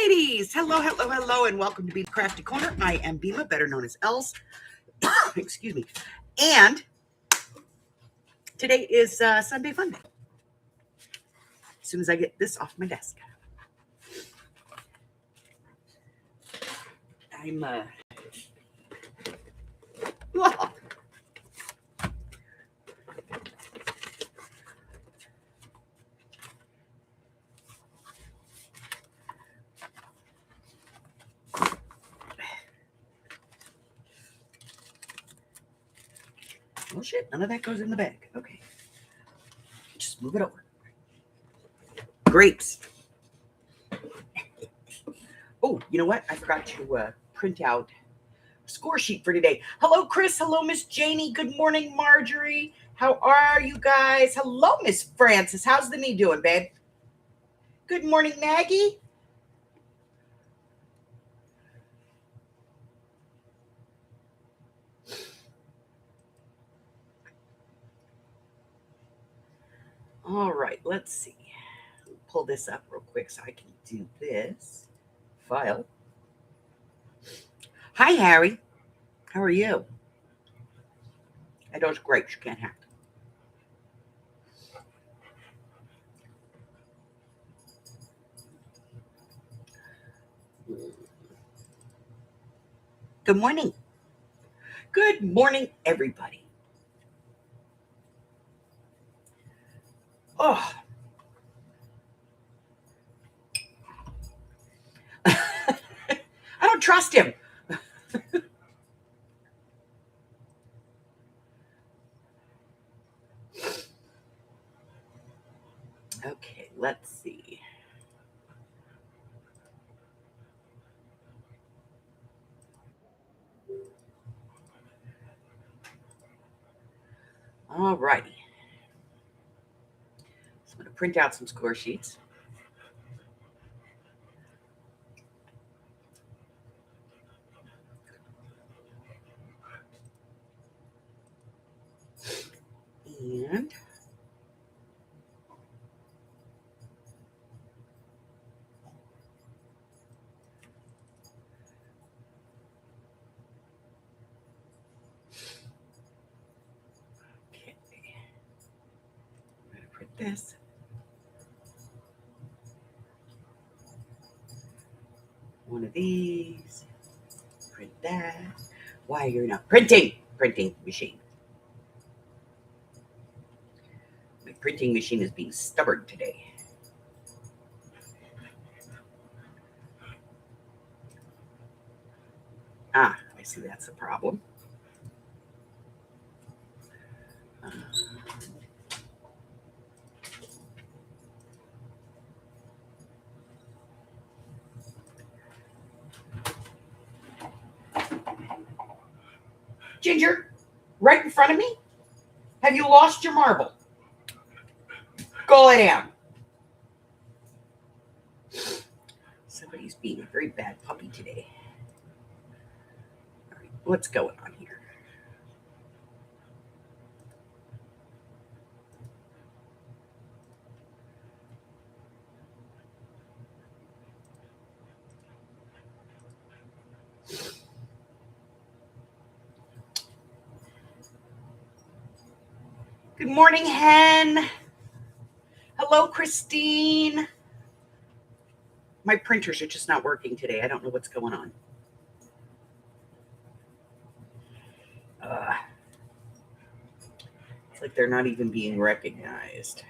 ladies. Hello, hello, hello, and welcome to Be Crafty Corner. I am Bima, better known as Els. Excuse me. And today is Sunday Funday. As soon as I get this off my desk. I'm oh shit, none of that goes in the bag. Okay. Just move it over. Grapes. Oh, you know what? I forgot to print out a score sheet for today. Hello, Chris. Hello, Miss Janie. Good morning, Marjorie. How are you guys? Hello, Miss Francis. How's the knee doing, babe? Good morning, Maggie. All right, let's see. Pull this up real quick so I can do this. File. Hi, Harry. How are you? Those grapes you can't have. Good morning. Good morning, everybody. Oh. I don't trust him. Okay, let's see. All righty. So I'm going to print out some score sheets. And okay. I'm going to print this. One of these. Print that. Why you're not printing? Printing machine. My printing machine is being stubborn today. Ah, I see that's a problem. Ginger, right in front of me? Have you lost your marble? Go lay down. Somebody's being a very bad puppy today. All right, what's going on here? Good morning, Hen. Hello, Christine. My printers are just not working today. I don't know what's going on. It's like they're not even being recognized.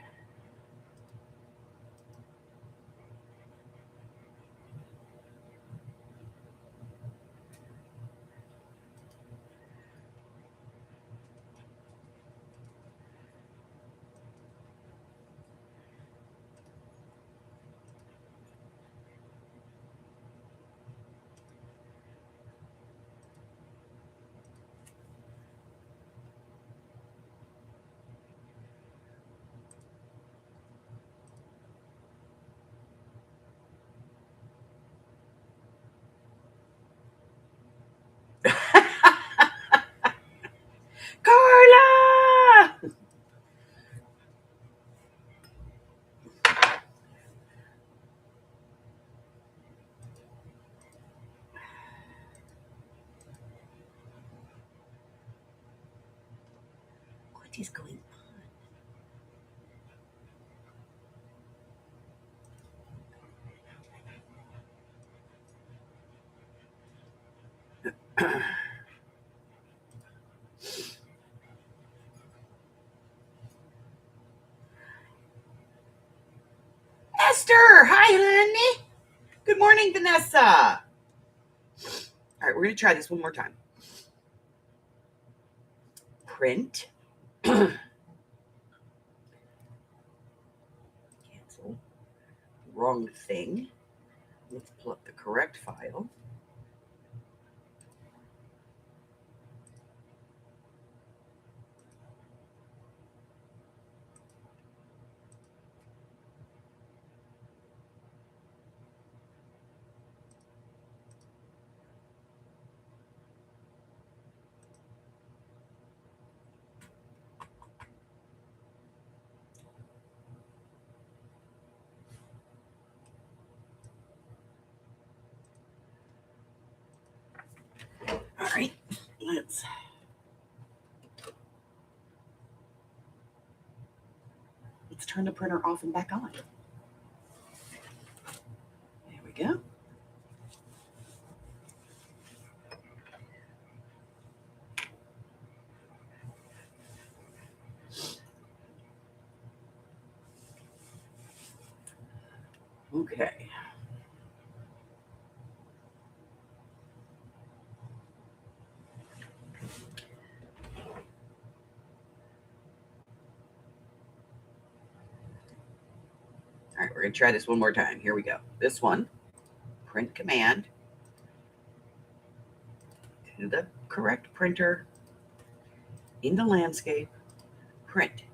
What is going on? Esther, hi, honey. Good morning, Vanessa. All right, we're going to try this one more time. Print. Cancel. Wrong thing. Let's pull up the correct file. All right, let's turn the printer off and back on. There we go. Okay. All right, we're going to try this one more time. Here we go. This one, print command to the correct printer in the landscape, print.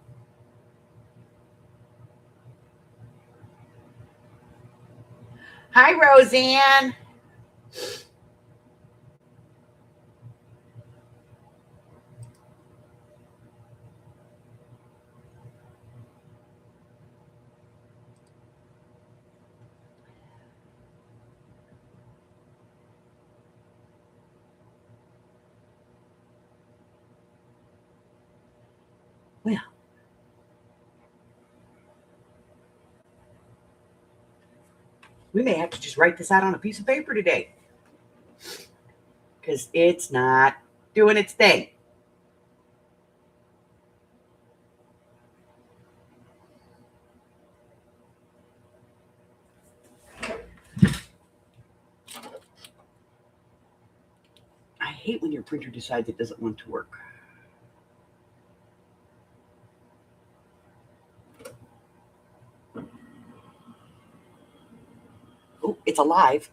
Hi, Roseanne. Well, we may have to just write this out on a piece of paper today because it's not doing its thing. I hate when your printer decides it doesn't want to work. Oh, it's alive.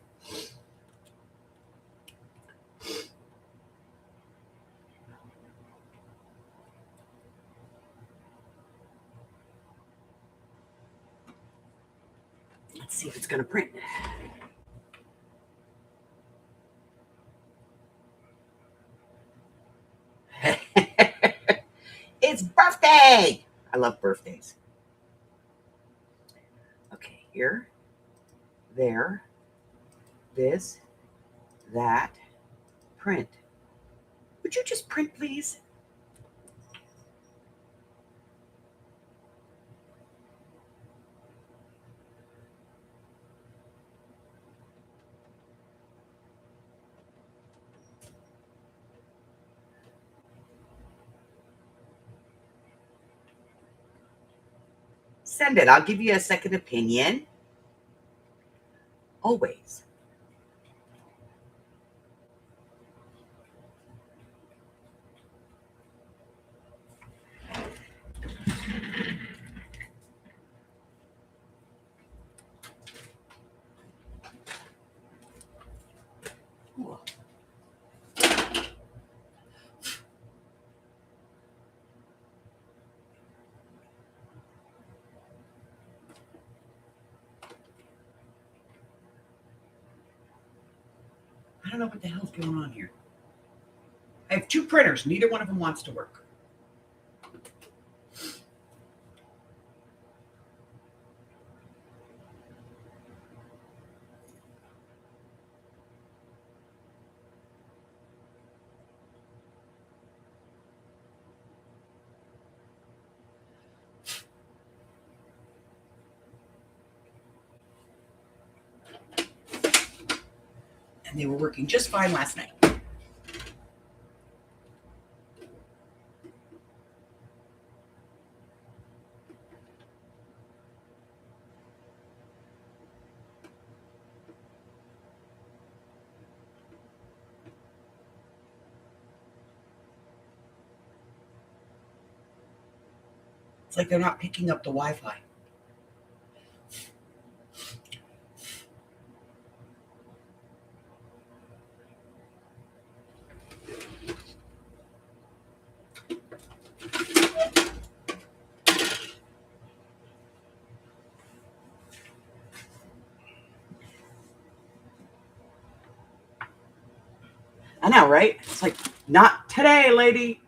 Let's see if it's going to print. It's birthday. I love birthdays. Okay, here, there, this, that, print. Would you just print, please? Send it. I'll give you a second opinion. Always. Cool. I don't know what the hell's going on here. I have two printers. Neither one of them wants to work. And they were working just fine last night. It's like they're not picking up the Wi-Fi. I know, right? It's like, not today, lady.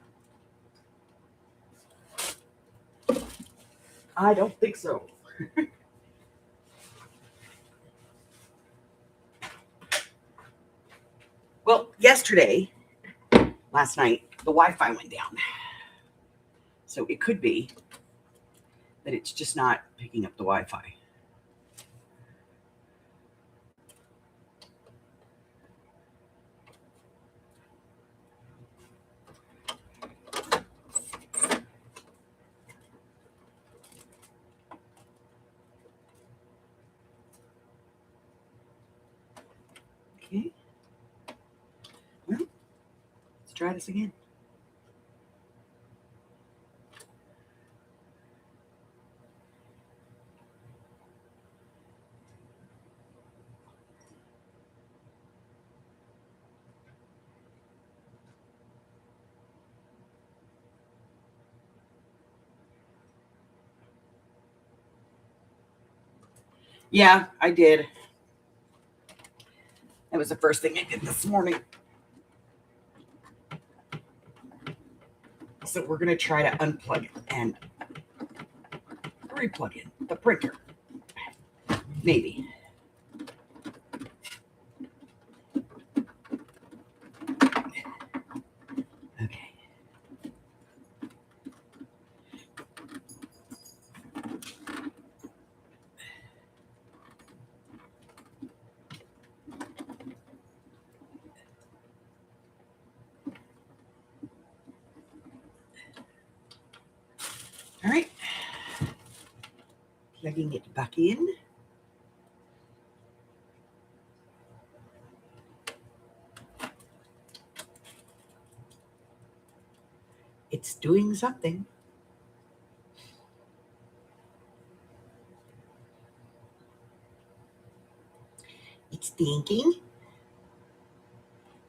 I don't think so. Well, last night, the Wi-Fi went down. So it could be that it's just not picking up the Wi-Fi. Okay. Well, let's try this again. Yeah, I did. That was the first thing I did this morning. So we're going to try to unplug it and replug in the printer. Maybe. Okay. All right. Plugging it back in. It's doing something. It's thinking.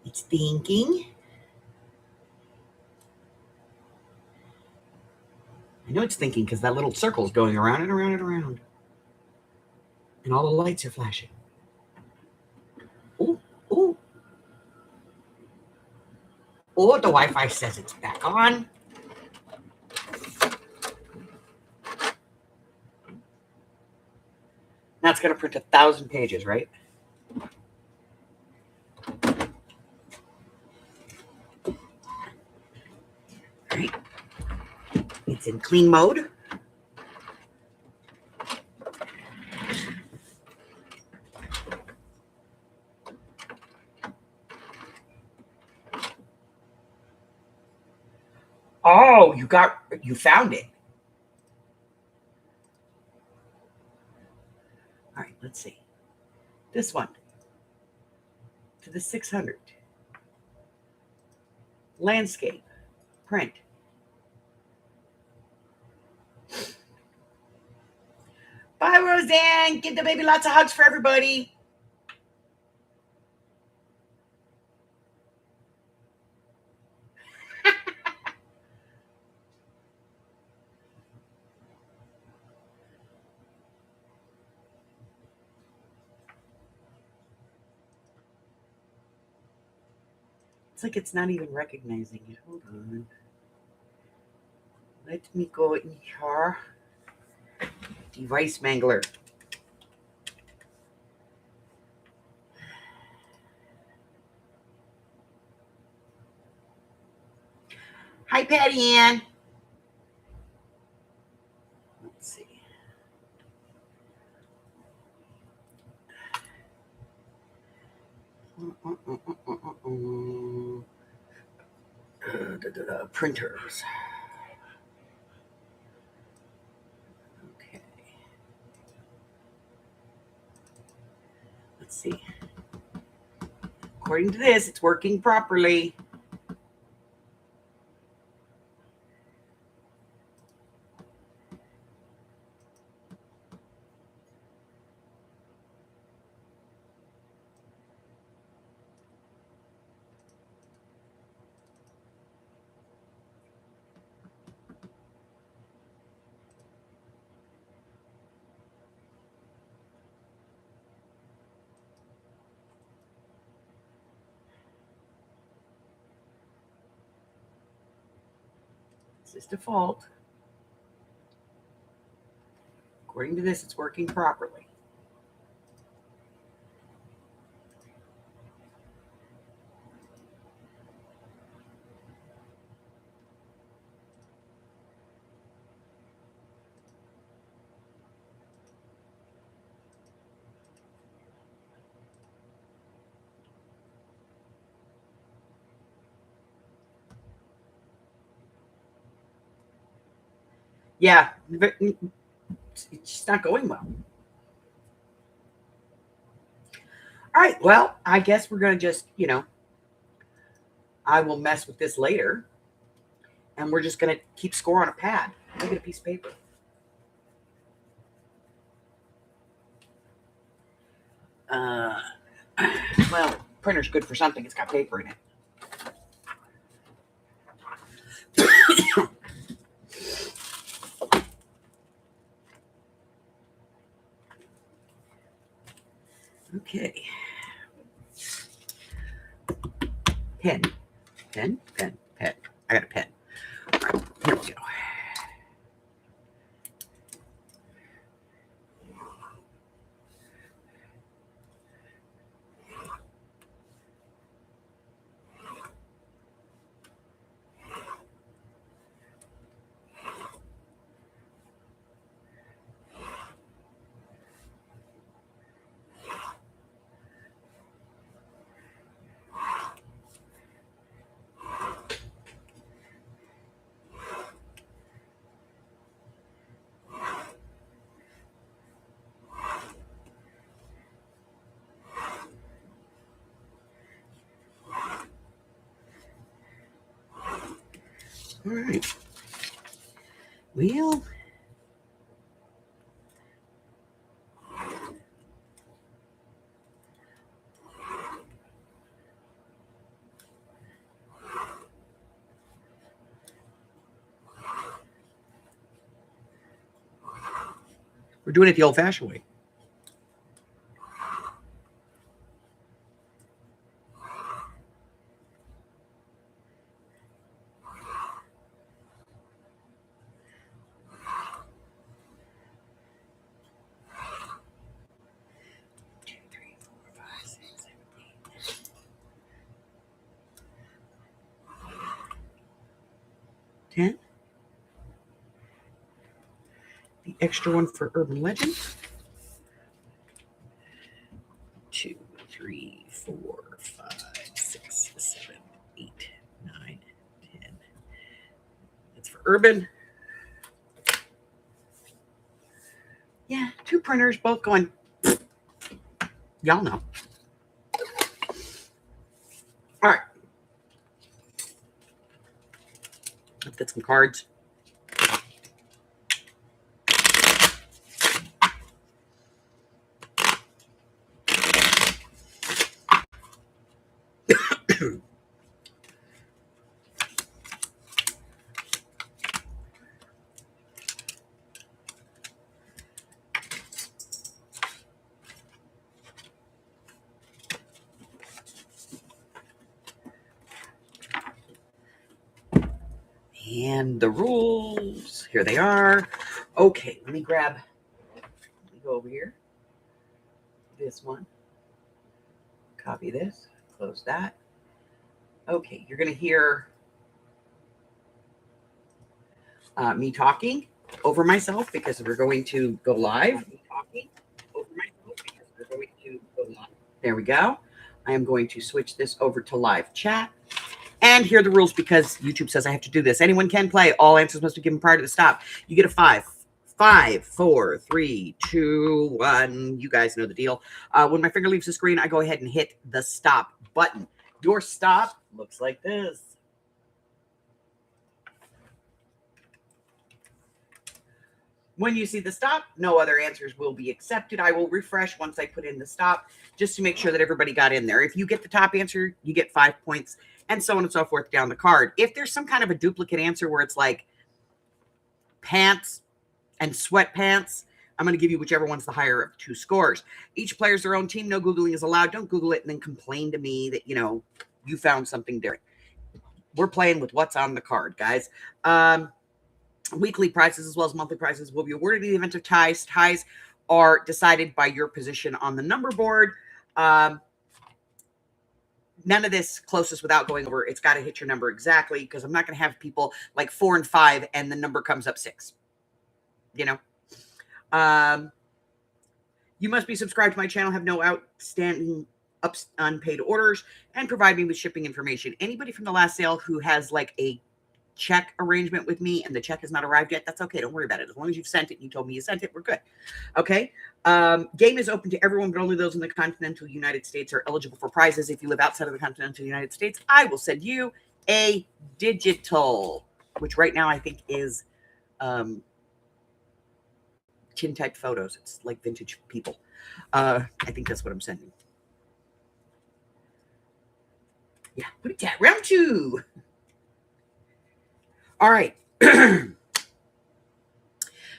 It's thinking. I know it's thinking because that little circle is going around and around and around. And all the lights are flashing. Oh, oh. Oh, the Wi-Fi says it's back on. That's going to print 1,000 pages, right? All right. It's in clean mode. Oh, you found it. All right, let's see. This one to the 600. Landscape, print. Bye, Roseanne. Give the baby lots of hugs for everybody. It's like it's not even recognizing it. Hold on. Let me go in here. Device mangler. Hi, Patty Ann. Let's see. Printers. Okay. Let's see. According to this, it's working properly. This is default. According to this, it's working properly. Yeah, but it's just not going well. All right, well, I guess we're going to just, I will mess with this later. And we're just going to keep score on a pad. Look at a piece of paper. Well, printer's good for something. It's got paper in it. Okay. Pen. I got a pen. All right, here we go. All right. Well, we're doing it the old-fashioned way. $10. The extra one for Urban Legend. 2, 3, 4, 5, 6, 7, 8, 9, 10. That's for Urban. Yeah, 2 printers, both going. Y'all know. All right. Let's get some cards. And the rules, here they are. Okay, let me go over here. This one. Copy this, close that. Okay, you're going to hear me talking over myself because we're going to go live. There we go. I am going to switch this over to live chat. And here are the rules because YouTube says I have to do this. Anyone can play. All answers must be given prior to the stop. You get a 5. 5, 4, 3, 2, 1. You guys know the deal. When my finger leaves the screen, I go ahead and hit the stop button. Your stop looks like this. When you see the stop, no other answers will be accepted. I will refresh once I put in the stop just to make sure that everybody got in there. If you get the top answer, you get 5 points, and so on and so forth down the card. If there's some kind of a duplicate answer where it's like pants and sweatpants, I'm going to give you whichever one's the higher of 2 scores. Each player's their own team. No Googling is allowed. Don't Google it and then complain to me that, you found something different. We're playing with what's on the card, guys. Weekly prizes as well as monthly prizes will be awarded in the event of ties. Ties are decided by your position on the number board. None of this closest without going over. It's got to hit your number exactly because I'm not going to have people like 4 and 5 and the number comes up 6. You must be subscribed to my channel, have no outstanding unpaid orders, and provide me with shipping information. Anybody from the last sale who has like a check arrangement with me and the check has not arrived yet, that's okay. Don't worry about it. As long as you've sent it and you told me you sent it, we're good. Okay. Game is open to everyone, but only those in the continental United States are eligible for prizes. If you live outside of the continental United States, I will send you a digital, which right now I think is tin type photos. It's like vintage people. I think that's what I'm sending. Yeah, put it down. Round 2. All right.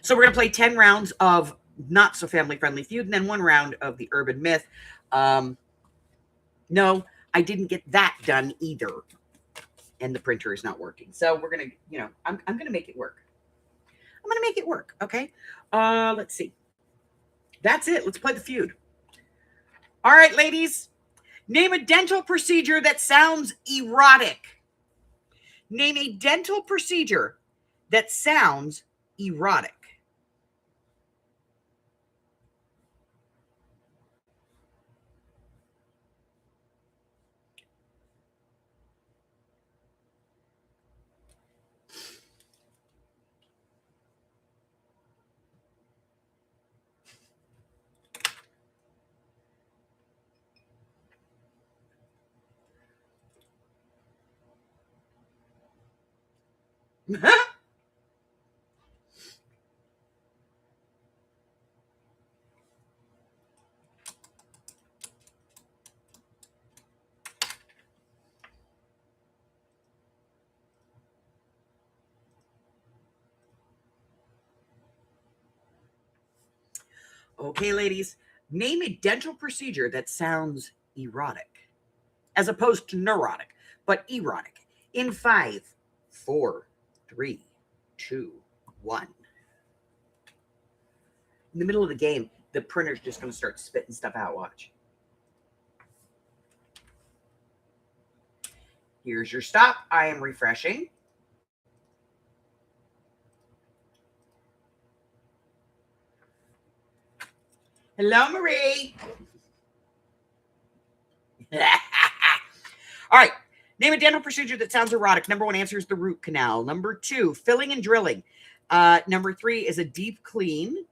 So we're going to play 10 rounds of not so family friendly feud and then 1 round of the urban myth. No, I didn't get that done either. And the printer is not working. So we're going to, I'm going to make it work. I'm going to make it work. Okay. Let's see. That's it. Let's play the feud. All right, ladies. Name a dental procedure that sounds erotic. Name a dental procedure that sounds erotic. Okay, ladies, name a dental procedure that sounds erotic, as opposed to neurotic, but erotic. In 5, 4, 3, 2, 1. In the middle of the game, the printer's just going to start spitting stuff out. Watch. Here's your stop. I am refreshing. Hello, Marie. All right. Name a dental procedure that sounds erotic. Number 1 answer is the root canal. Number 2, filling and drilling. Number 3 is a deep clean.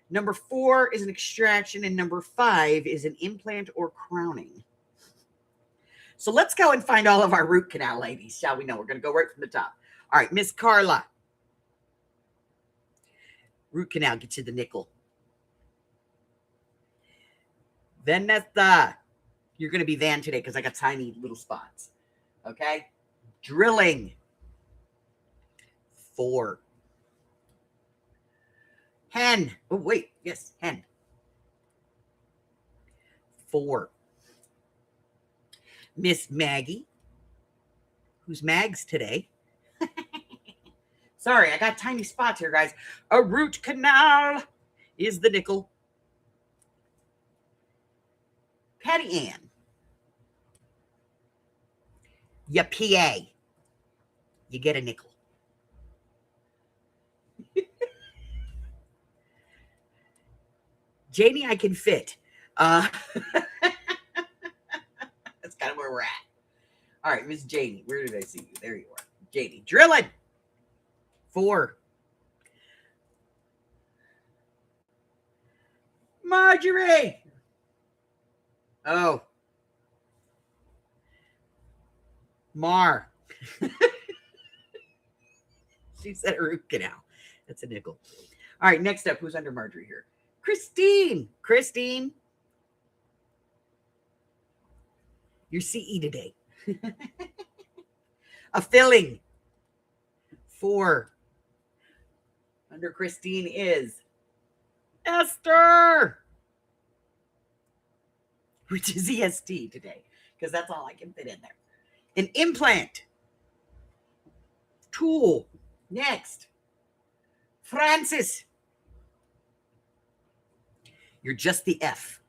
Number 4 is an extraction. And number 5 is an implant or crowning. So let's go and find all of our root canal ladies, shall we know? We're going to go right from the top. All right, Miss Carla. Root canal gets you the nickel. Vanessa. You're going to be Van today because I got tiny little spots. Okay? Drilling. 4. Hen. Oh, wait. Yes, hen. 4. Miss Maggie. Who's Mags today? Sorry, I got tiny spots here, guys. A root canal is the nickel. Patty Ann. You PA. You get a nickel. Janie, I can fit. All right, Miss Janie, where did I see you? There you are. Janie, drilling. 4. Marjorie. Oh. Mar. She said a root canal. That's a nickel. All right, next up, who's under Marjorie here? Christine. Christine. Your CE today. A filling. 4. Under Christine is Esther, which is EST today, because that's all I can fit in there. An implant. Tool. Next. Francis. You're just the F.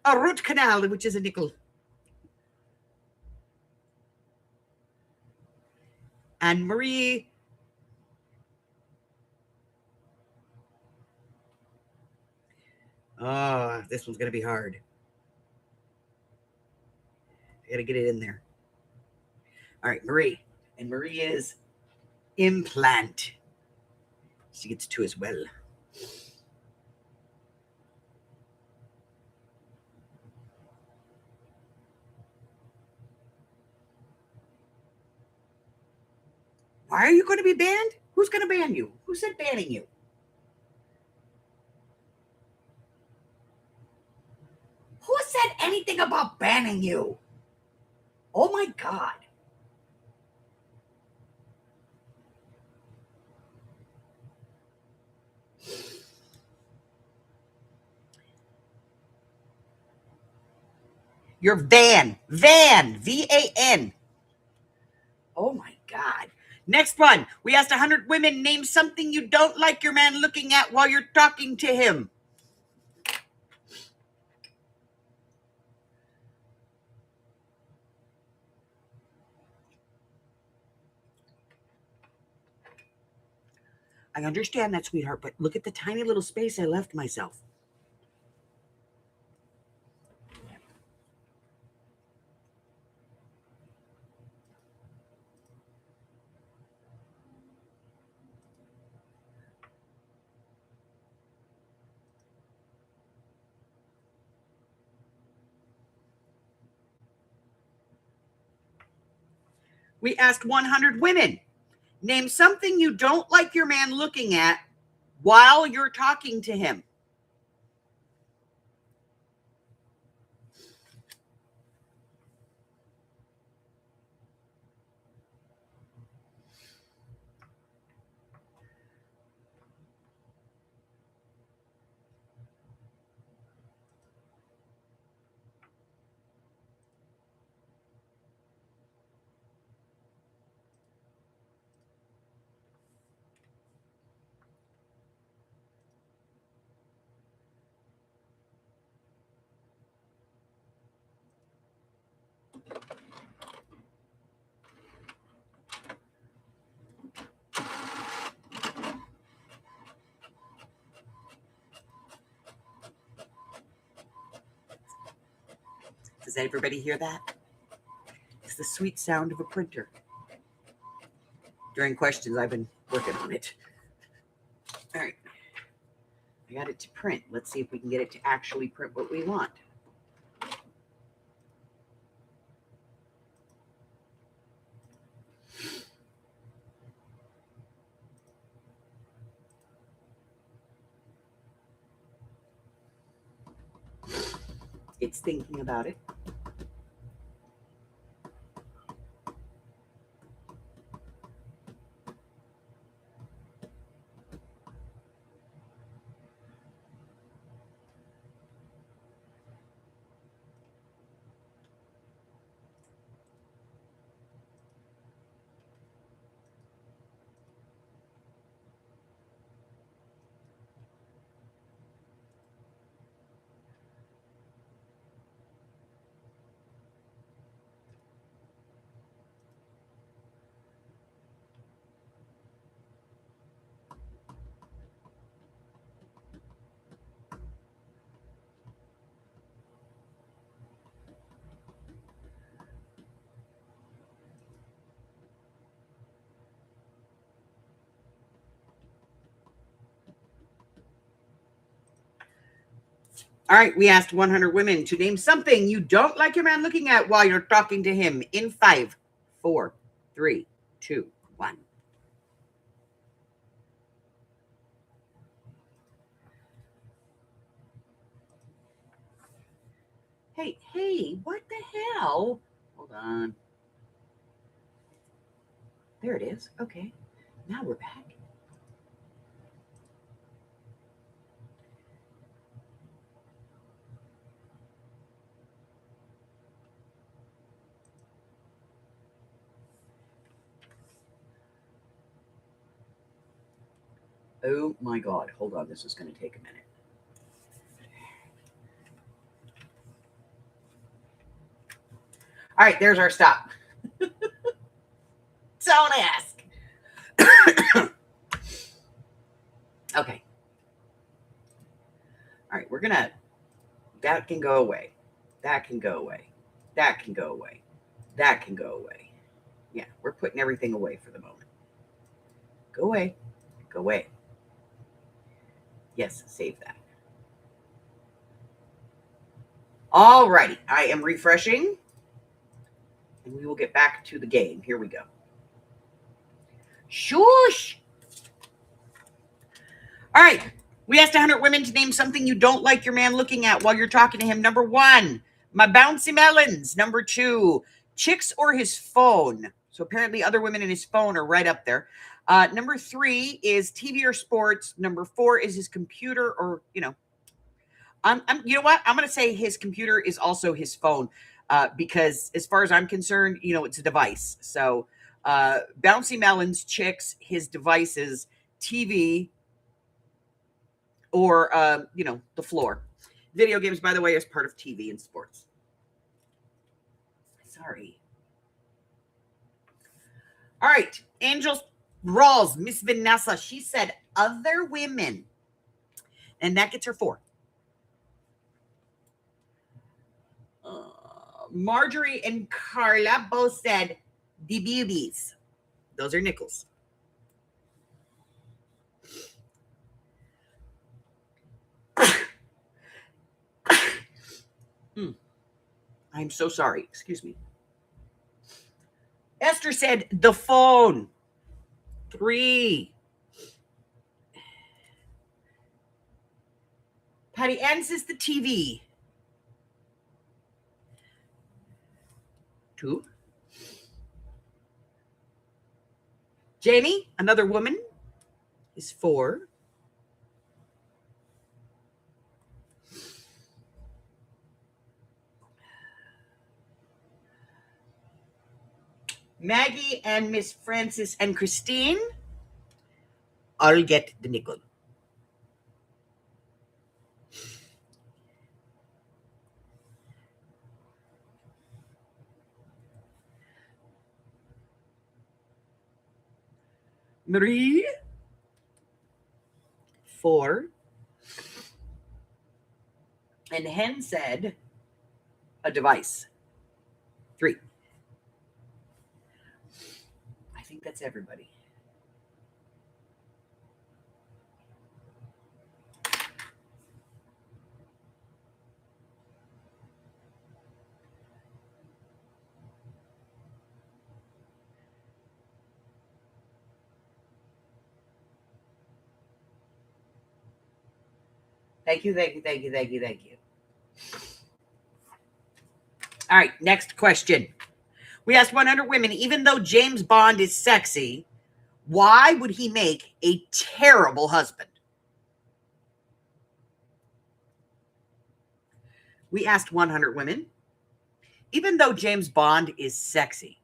A root canal, which is a nickel. Anne Marie. Oh, this one's going to be hard. I got to get it in there. All right, Marie. And Marie is implant. She gets 2 as well. Why are you going to be banned? Who's going to ban you? Who said banning you? Who said anything about banning you? Oh my God. You're Van. V-A-N. Oh my God. Next one. We asked 100 women, name something you don't like your man looking at while you're talking to him. I understand that, sweetheart, but look at the tiny little space I left myself. We asked 100 women, name something you don't like your man looking at while you're talking to him. Does everybody hear that? It's the sweet sound of a printer. During questions, I've been working on it. All right. I got it to print. Let's see if we can get it to actually print what we want. It's thinking about it. All right, we asked 100 women to name something you don't like your man looking at while you're talking to him in 5, 4, 3, 2, 1. Hey, what the hell? Hold on. There it is. Okay, now we're back. Oh my God, hold on. This is going to take a minute. All right, there's our stop. Don't ask. Okay. All right, we're going to, that can go away. That can go away. That can go away. That can go away. Yeah, we're putting everything away for the moment. Go away. Go away. Yes, save that. All righty. I am refreshing. And we will get back to the game. Here we go. Shush. All right. We asked 100 women to name something you don't like your man looking at while you're talking to him. Number 1, my bouncy melons. Number 2, chicks or his phone. So apparently other women in his phone are right up there. Number 3 is TV or sports. Number 4 is his computer or, you know what? I'm going to say his computer is also his phone because as far as I'm concerned, it's a device. So bouncy melons, chicks, his devices, TV, or, the floor. Video games, by the way, is part of TV and sports. Sorry. All right. Angels Rawls, Miss Vanessa, she said other women. And that gets her 4. Marjorie and Carla both said the beauties. Those are nickels. I'm so sorry. Excuse me. Esther said the phone. 3. Patty Ann says the TV. 2. Jamie, another woman, is 4. Maggie and Miss Francis and Christine, I'll get the nickel. Marie, 4. And Hen said a device. 3. I think that's everybody. Thank you. All right, next question. We asked 100 women, even though James Bond is sexy, why would he make a terrible husband? We asked 100 women, even though James Bond is sexy,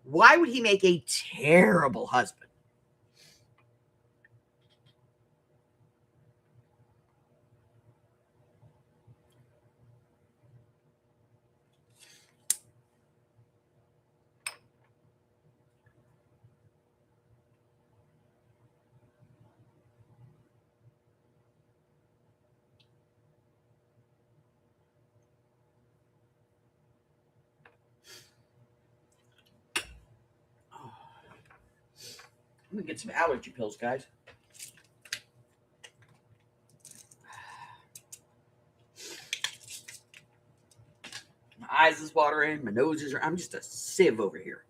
why would he make a terrible husband? Let me get some allergy pills, guys. eyes is watering. My nose is. I'm just a sieve over here.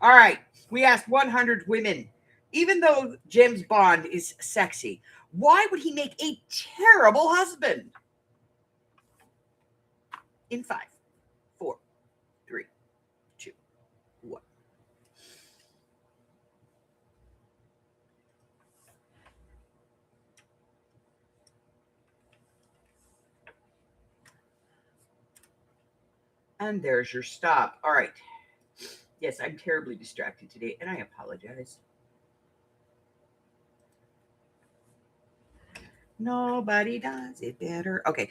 All right. We asked 100 women, even though James Bond is sexy, why would he make a terrible husband? In 5, 4, 3, 2, 1. And there's your stop. All right. Yes, I'm terribly distracted today, and I apologize. Nobody does it better. Okay.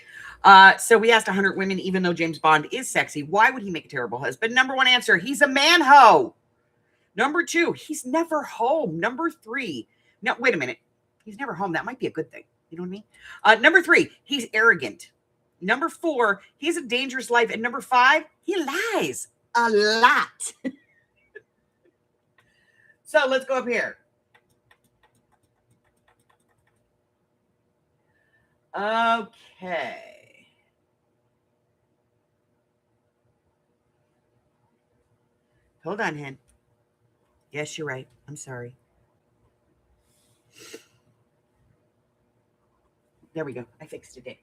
So we asked 100 women, even though James Bond is sexy, why would he make a terrible husband? Number 1 answer, he's a man-ho. Number 2, he's never home. Number 3, no, wait a minute. He's never home. That might be a good thing. You know what I mean? Number 3, he's arrogant. Number 4, he has a dangerous life. And number 5, he lies a lot. So let's go up here. Okay. Hold on, hen. Yes, you're right. I'm sorry. There we go. I fixed it.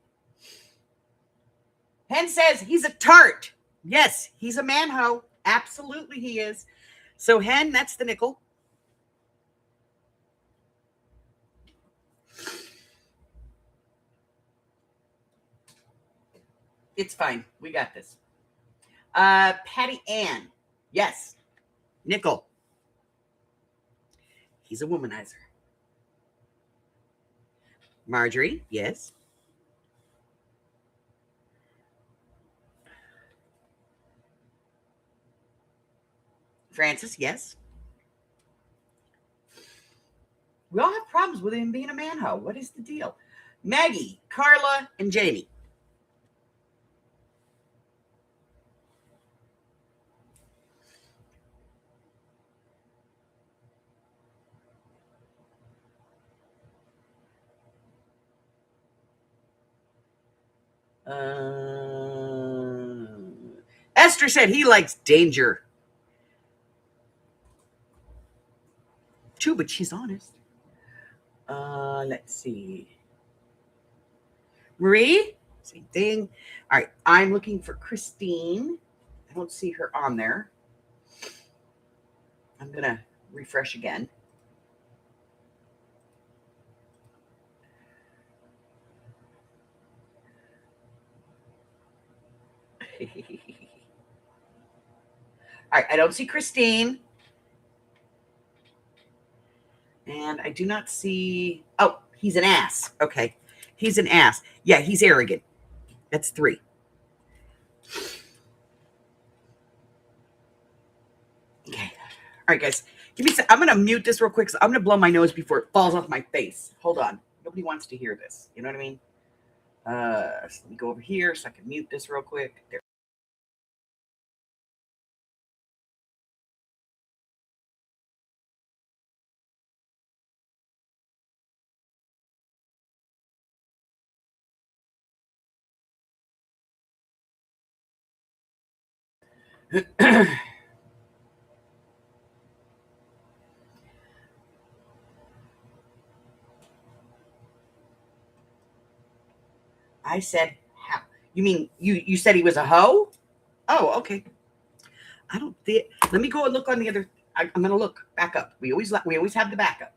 Hen says he's a tart. Yes, he's a man-ho. Absolutely he is. So, hen, that's the nickel. It's fine. We got this. Patty Ann. Yes. Nickel. He's a womanizer. Marjorie. Yes. Francis. Yes. We all have problems with him being a man-ho. What is the deal? Maggie, Carla, and Jamie. Esther said he likes danger. Too, but she's honest. Let's see. Marie, same thing. All right, I'm looking for Christine. I don't see her on there. I'm going to refresh again. All right, I don't see Christine. And I do not see. Oh, he's an ass. Okay. He's an ass. Yeah, he's arrogant. That's 3. Okay. All right, guys. Give me. I'm going to mute this real quick. So I'm going to blow my nose before it falls off my face. Hold on. Nobody wants to hear this. You know what I mean? So let me go over here so I can mute this real quick. There. I said how? You mean you said he was a hoe? Oh, okay. I don't think. Let me go and look on the other. I'm going to look back up. We always have the backup.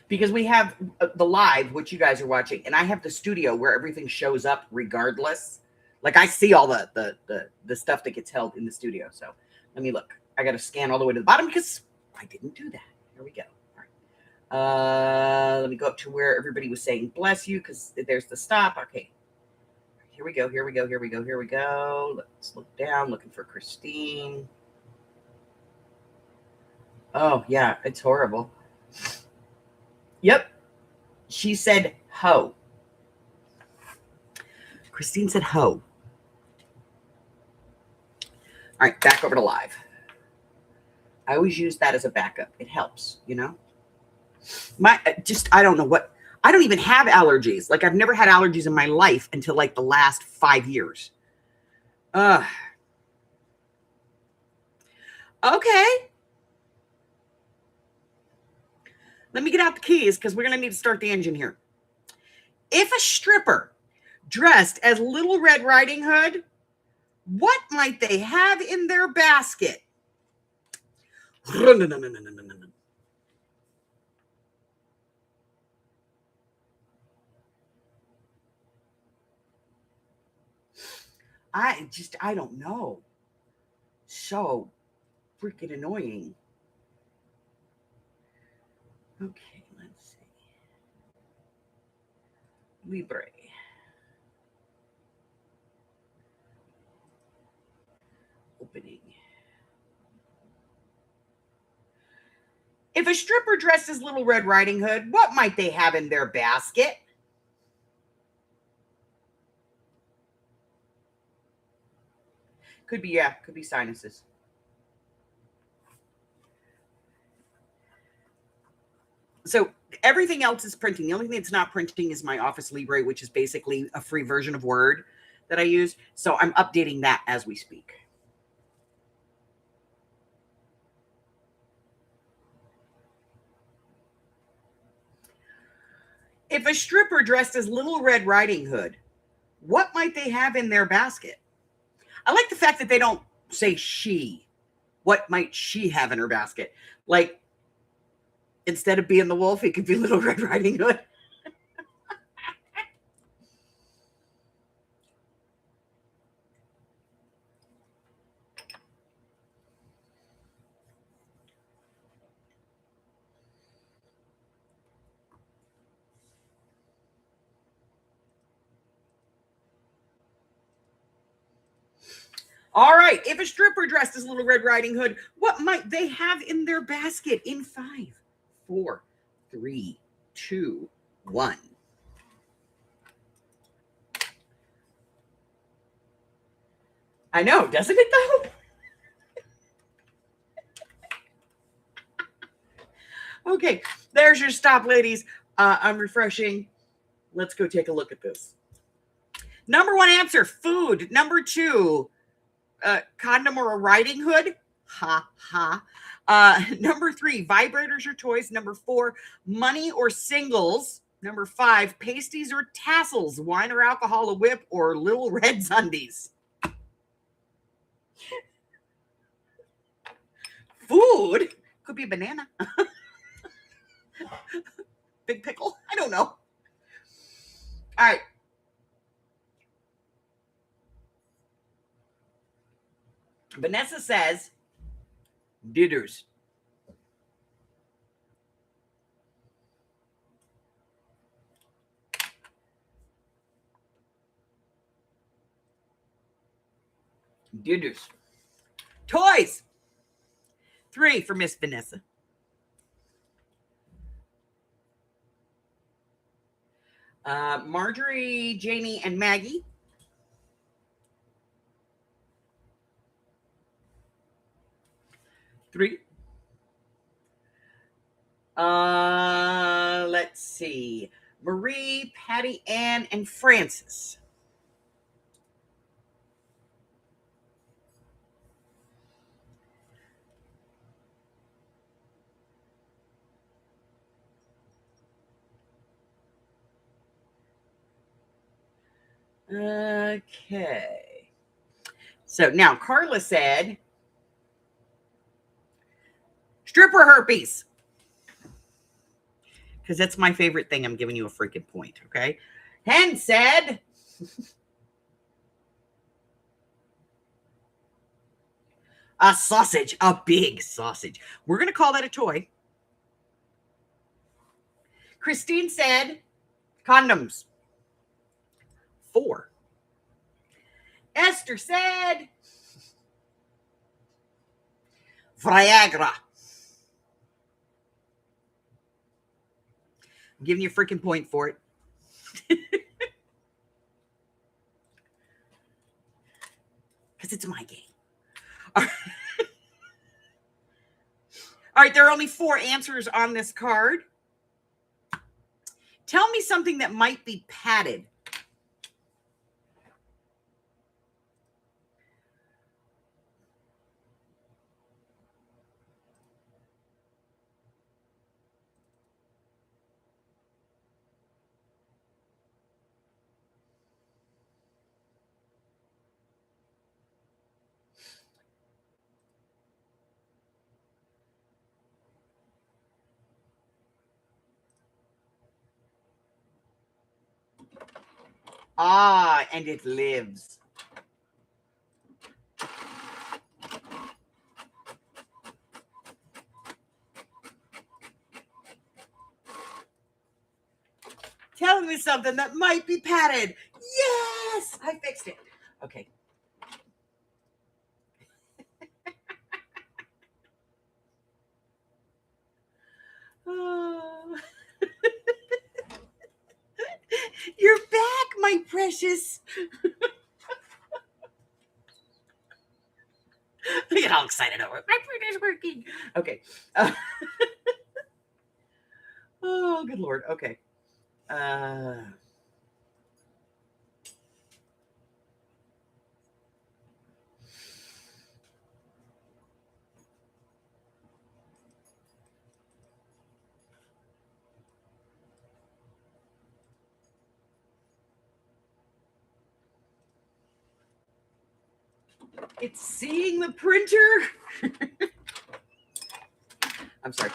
because we have the live, which you guys are watching, and I have the studio where everything shows up regardless. Like I see all the stuff that gets held in the studio. So let me look. I got to scan all the way to the bottom because I didn't do that. Here we go. All right. Let me go up to where everybody was saying bless you because there's the stop. Okay. Here we go. Here we go. Here we go. Here we go. Let's look down. Looking for Christine. Oh yeah, it's horrible. Yep. She said ho. Christine said ho. All right, back over to live. I always use that as a backup. It helps, you know? I don't know what, I don't even have allergies. Like I've never had allergies in my life until like the last 5 years. Okay. Let me get out the keys because we're going to need to start the engine here. If a stripper dressed as Little Red Riding Hood, what might they have in their basket? I don't know. So freaking annoying. Okay, let's see. Libre. Opening. If a stripper dressed as Little Red Riding Hood, what might they have in their basket? Could be sinuses. So everything else is printing. The only thing that's not printing is my Office Libre, which is basically a free version of Word that I use. So I'm updating that as we speak. If a stripper dressed as Little Red Riding Hood, what might they have in their basket? I like the fact that they don't say she. What might she have in her basket? Like, instead of being the wolf, it could be Little Red Riding Hood. All right. If a stripper dressed as Little Red Riding Hood, what might they have in their basket? In 5, 4, 3, 2, 1. I know, doesn't it though? Okay, there's your stop, ladies. I'm refreshing. Let's go take a look at this. Number 1 answer, food. Number 2, condom or a riding hood. Ha, ha. Number 3, vibrators or toys. Number 4, money or singles. Number 5, pasties or tassels. Wine or alcohol, a whip, or Little Red Sundays. Food? Could be a banana. Big pickle? I don't know. All right. Vanessa says, didders. Didders. Toys. 3 for Miss Vanessa. Marjorie, Janie, and Maggie. Three. Let's see. Marie, Patty, Ann, and Francis. Okay. So now Carla said, stripper herpes. because that's my favorite thing. I'm giving you a freaking point, okay? Hen said, a sausage, a big sausage. We're going to call that a toy. Christine said, condoms. 4. Esther said, Viagra. I'm giving you a freaking point for it. Because it's my game. All right, there are only 4 answers on this card. Tell me something that might be padded. Ah, and it lives. Tell me something that might be padded. Yes, I fixed it. Okay. Oh. You're back, my precious. I get all excited over it. My printer's working. Okay. Oh, good Lord. Okay. It's seeing the printer. I'm sorry.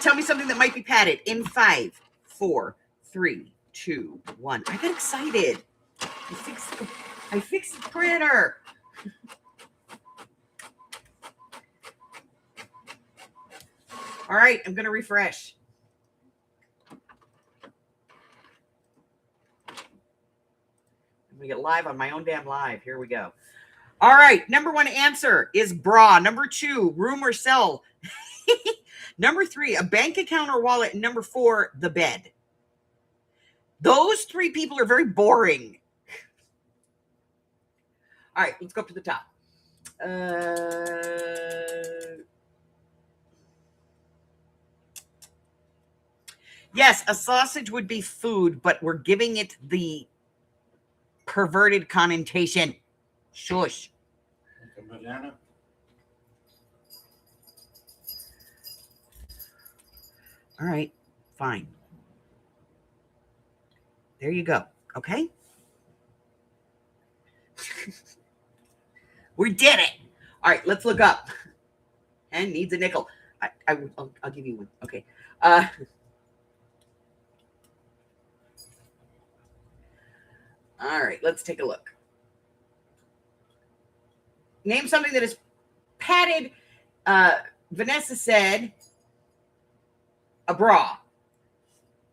Tell me something that might be padded in 5, 4, 3, 2, 1. I got excited. I fixed the printer. All right, I'm going to refresh. I'm going to get live on my own damn live. Here we go. All right, number 1 answer is bra. Number 2, room or cell. Number 3, a bank account or wallet. And number 4, the bed. Those 3 people are very boring. All right, let's go up to the top. Yes, a sausage would be food, but we're giving it the perverted connotation. Shush. A banana. All right, fine. There you go. Okay. We did it. All right, let's look up. And needs a nickel. I'll give you one. Okay. All right, let's take a look. Name something that is padded. Vanessa said a bra.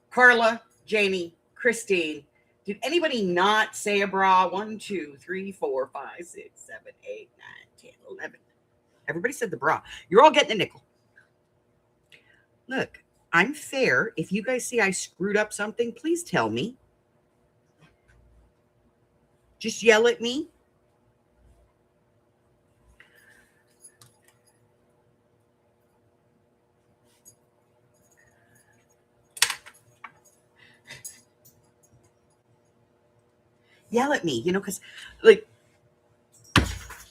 Carla, Jamie, Christine. Did anybody not say a bra? 1, 2, 3, 4, 5, 6, 7, 8, 9, 10, 11. Everybody said the bra. You're all getting a nickel. Look, I'm fair. If you guys see I screwed up something, please tell me. Just yell at me. Yell at me, because, like,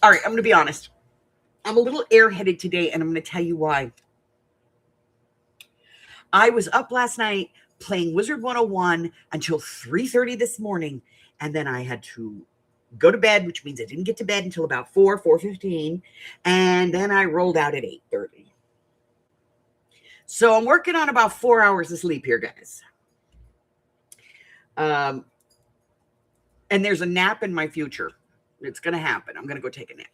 all right, I'm going to be honest. I'm a little airheaded today, and I'm going to tell you why. I was up last night playing Wizard 101 until 3:30 this morning, and then I had to go to bed, which means I didn't get to bed until about 4:15, and then I rolled out at 8:30. So I'm working on about 4 hours of sleep here, guys. And there's a nap in my future. It's going to happen. I'm going to go take a nap.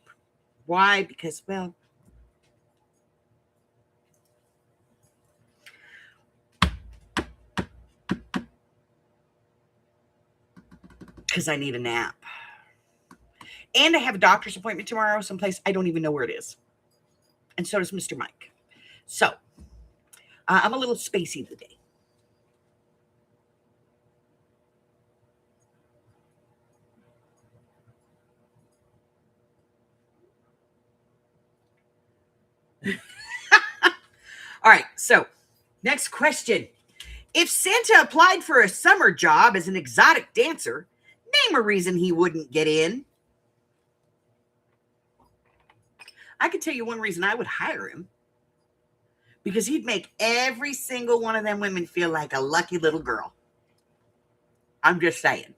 Why? Because, well, because I need a nap. And I have a doctor's appointment tomorrow, someplace I don't even know where it is. And so does Mr. Mike. So I'm a little spacey today. All right, so next question. If Santa applied for a summer job as an exotic dancer, name a reason he wouldn't get in. I could tell you one reason I would hire him. Because he'd make every single one of them women feel like a lucky little girl. I'm just saying.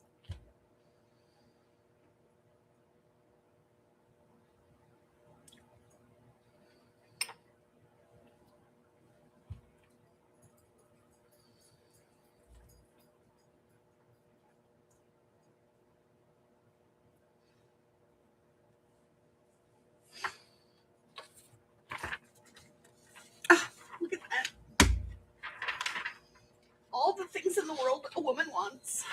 Look at that. All the things in the world a woman wants.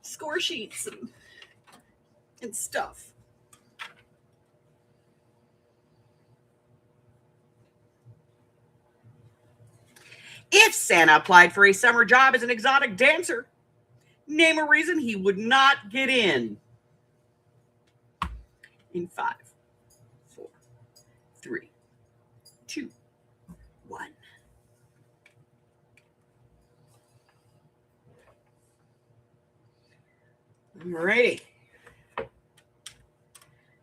Score sheets and stuff. If Santa applied for a summer job as an exotic dancer, name a reason he would not get in. In 5, 4, 3, 2, 1. Alrighty.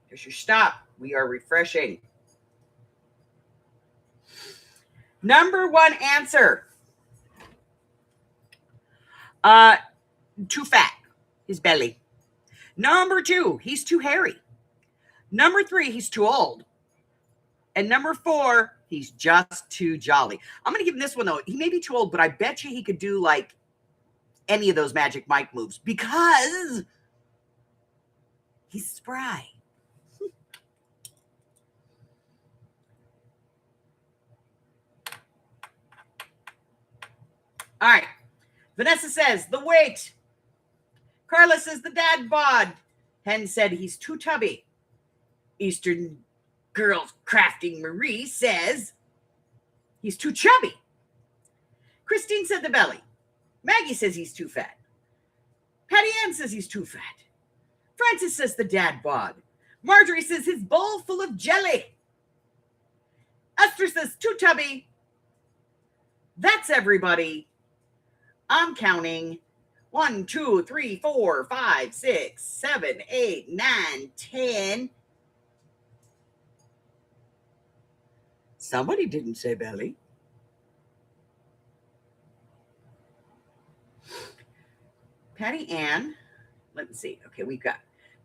Here's your stop. We are refreshing. Number 1 answer. Too fat. His belly. Number 2, he's too hairy. Number 3, he's too old. And number 4, he's just too jolly. I'm going to give him this one, though. He may be too old, but I bet you he could do, like, any of those Magic Mike moves because he's spry. All right. Vanessa says, the weight. Carla says, the dad bod. Hen said, he's too tubby. Eastern Girls Crafting Marie says, he's too chubby. Christine said the belly. Maggie says he's too fat. Patty Ann says he's too fat. Francis says the dad bod. Marjorie says his bowl full of jelly. Esther says too tubby. That's everybody. I'm counting 1, 2, 3, 4, 5, 6, 7, 8, 9, 10. Somebody didn't say belly. Patty Ann. Let's see. Okay, we've got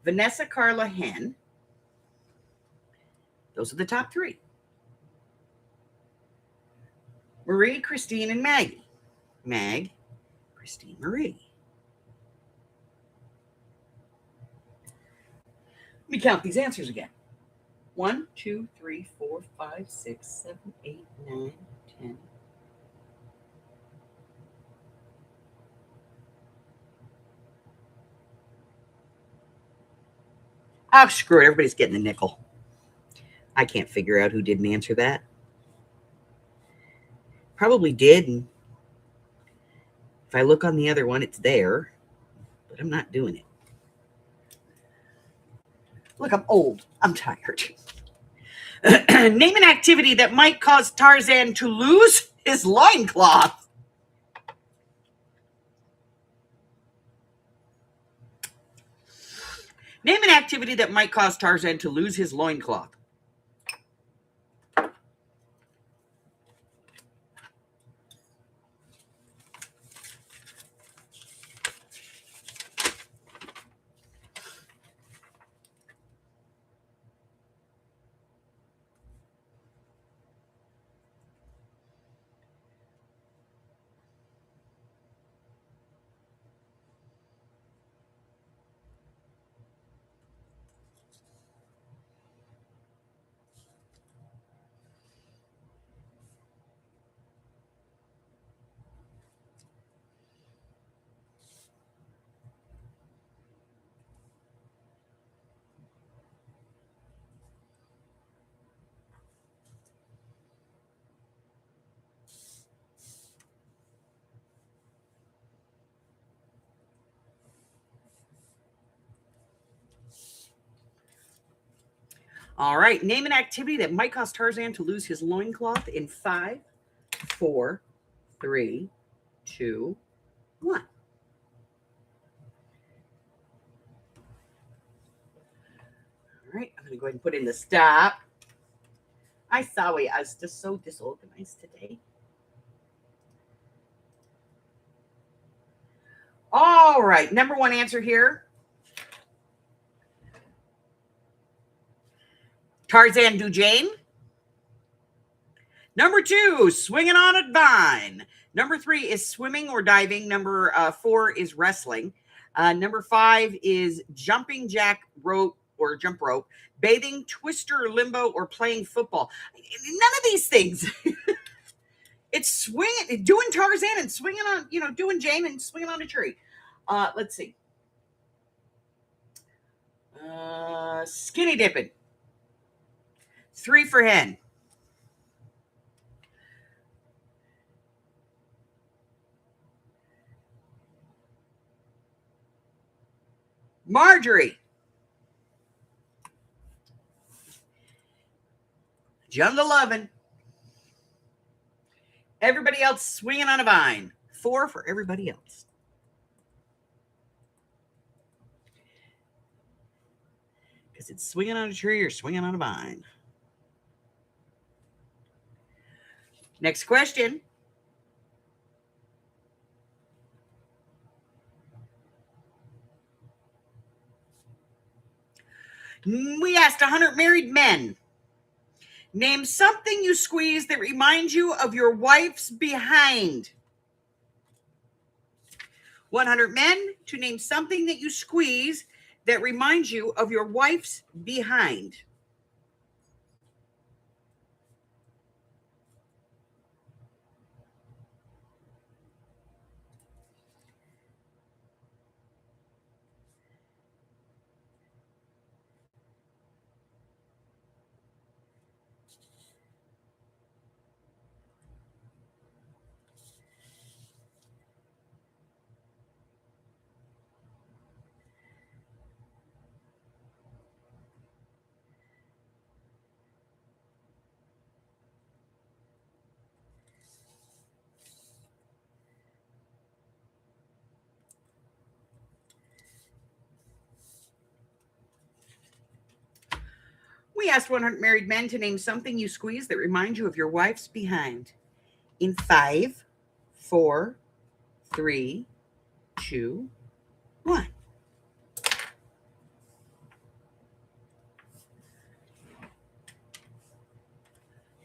Vanessa, Carla, Hen. Those are the top 3. Marie, Christine, and Maggie. Mag, Christine, Marie. Let me count these answers again. 1, 2, 3, 4, 5, 6, 7, 8, 9, 10. Oh, screw it. Everybody's getting a nickel. I can't figure out who didn't answer that. Probably did. And if I look on the other one, it's there. But I'm not doing it. Look, I'm old. I'm tired. Name an activity that might cause Tarzan to lose his loincloth. Name an activity that might cause Tarzan to lose his loincloth. All right. Name an activity that might cause Tarzan to lose his loincloth in 5, 4, 3, 2, 1. All right. I'm going to go ahead and put in the stop. I sorry. I was just so disorganized today. All right. Number 1 answer here. Tarzan do Jane. Number 2, swinging on a vine. Number 3 is swimming or diving. Number 4 is wrestling. Number 5 is jumping jack rope or jump rope, bathing, twister, limbo, or playing football. None of these things. It's swinging, doing Tarzan and swinging on, doing Jane and swinging on a tree. Let's see. Skinny dipping. 3 for hen. Marjorie. John the Lovin'. Everybody else swinging on a vine. 4 for everybody else. Because it's swinging on a tree or swinging on a vine. Next question. We asked 100 married men. Name something you squeeze that reminds you of your wife's behind. 100 men to name something that you squeeze that reminds you of your wife's behind. We asked 100 married men to name something you squeeze that reminds you of your wife's behind. In 5, 4, 3, 2, 1.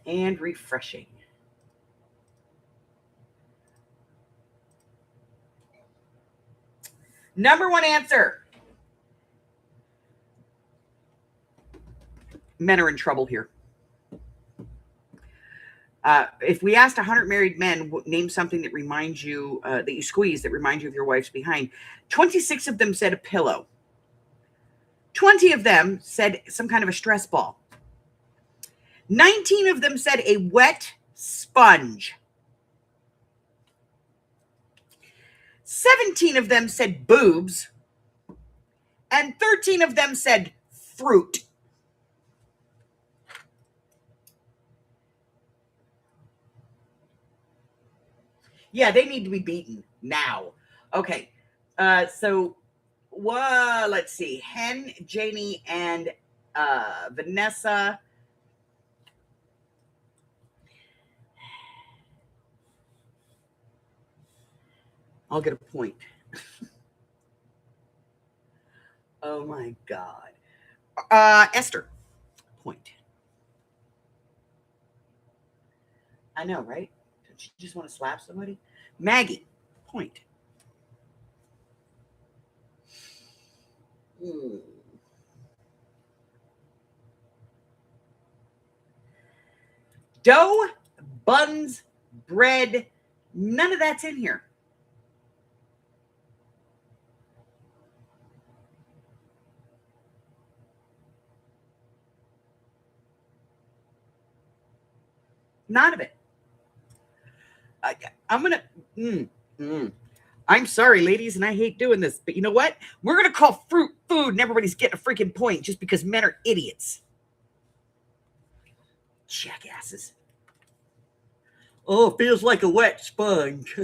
And refreshing. Number 1 answer. Men are in trouble here. If we asked 100 married men, name something that reminds you, that you squeeze, that reminds you of your wife's behind, 26 of them said a pillow. 20 of them said some kind of a stress ball. 19 of them said a wet sponge. 17 of them said boobs. And 13 of them said fruit. Yeah, they need to be beaten now. Okay. So let's see. Hen, Janie, and Vanessa. I'll get a point. Oh my God. Esther, point. I know, right? Don't you just want to slap somebody? Maggie, point. Dough, buns, bread, none of that's in here. None of it. I'm going to... I'm sorry, ladies, and I hate doing this, but you know what? We're going to call fruit food, and everybody's getting a freaking point just because men are idiots. Jackasses. Oh, it feels like a wet sponge.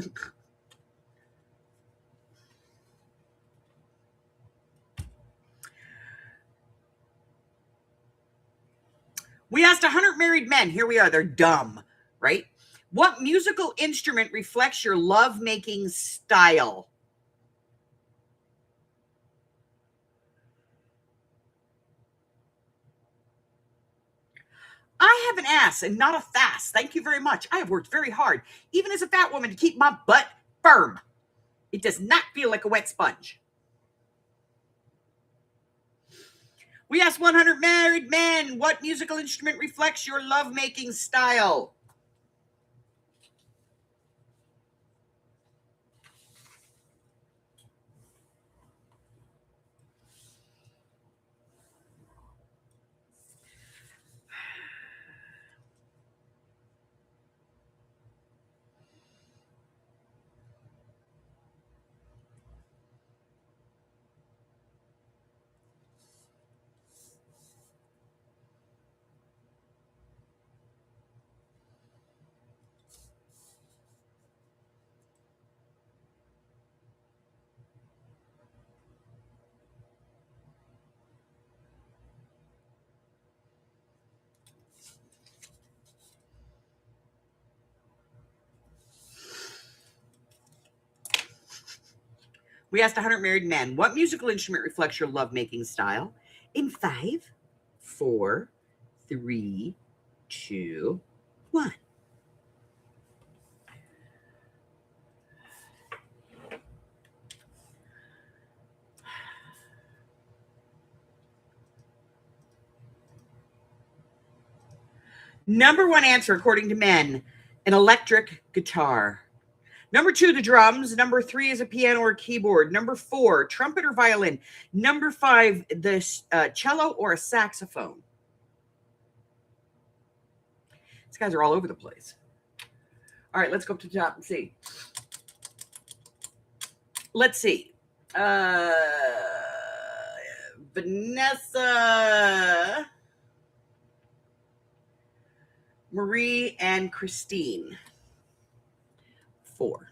We asked 100 married men. Here we are. They're dumb, right? What musical instrument reflects your love-making style? I have an ass and not a fast. Thank you very much. I have worked very hard, even as a fat woman, to keep my butt firm. It does not feel like a wet sponge. We asked 100 married men, what musical instrument reflects your love-making style? We asked 100 married men, what musical instrument reflects your lovemaking style? In 5, 4, 3, 2, 1. Number 1 answer, according to men, an electric guitar. Number 2, the drums. Number 3 is a piano or keyboard. Number 4, trumpet or violin. Number 5, the cello or a saxophone. These guys are all over the place. All right, let's go up to the top and see. Let's see. Vanessa, Marie, and Christine. 4.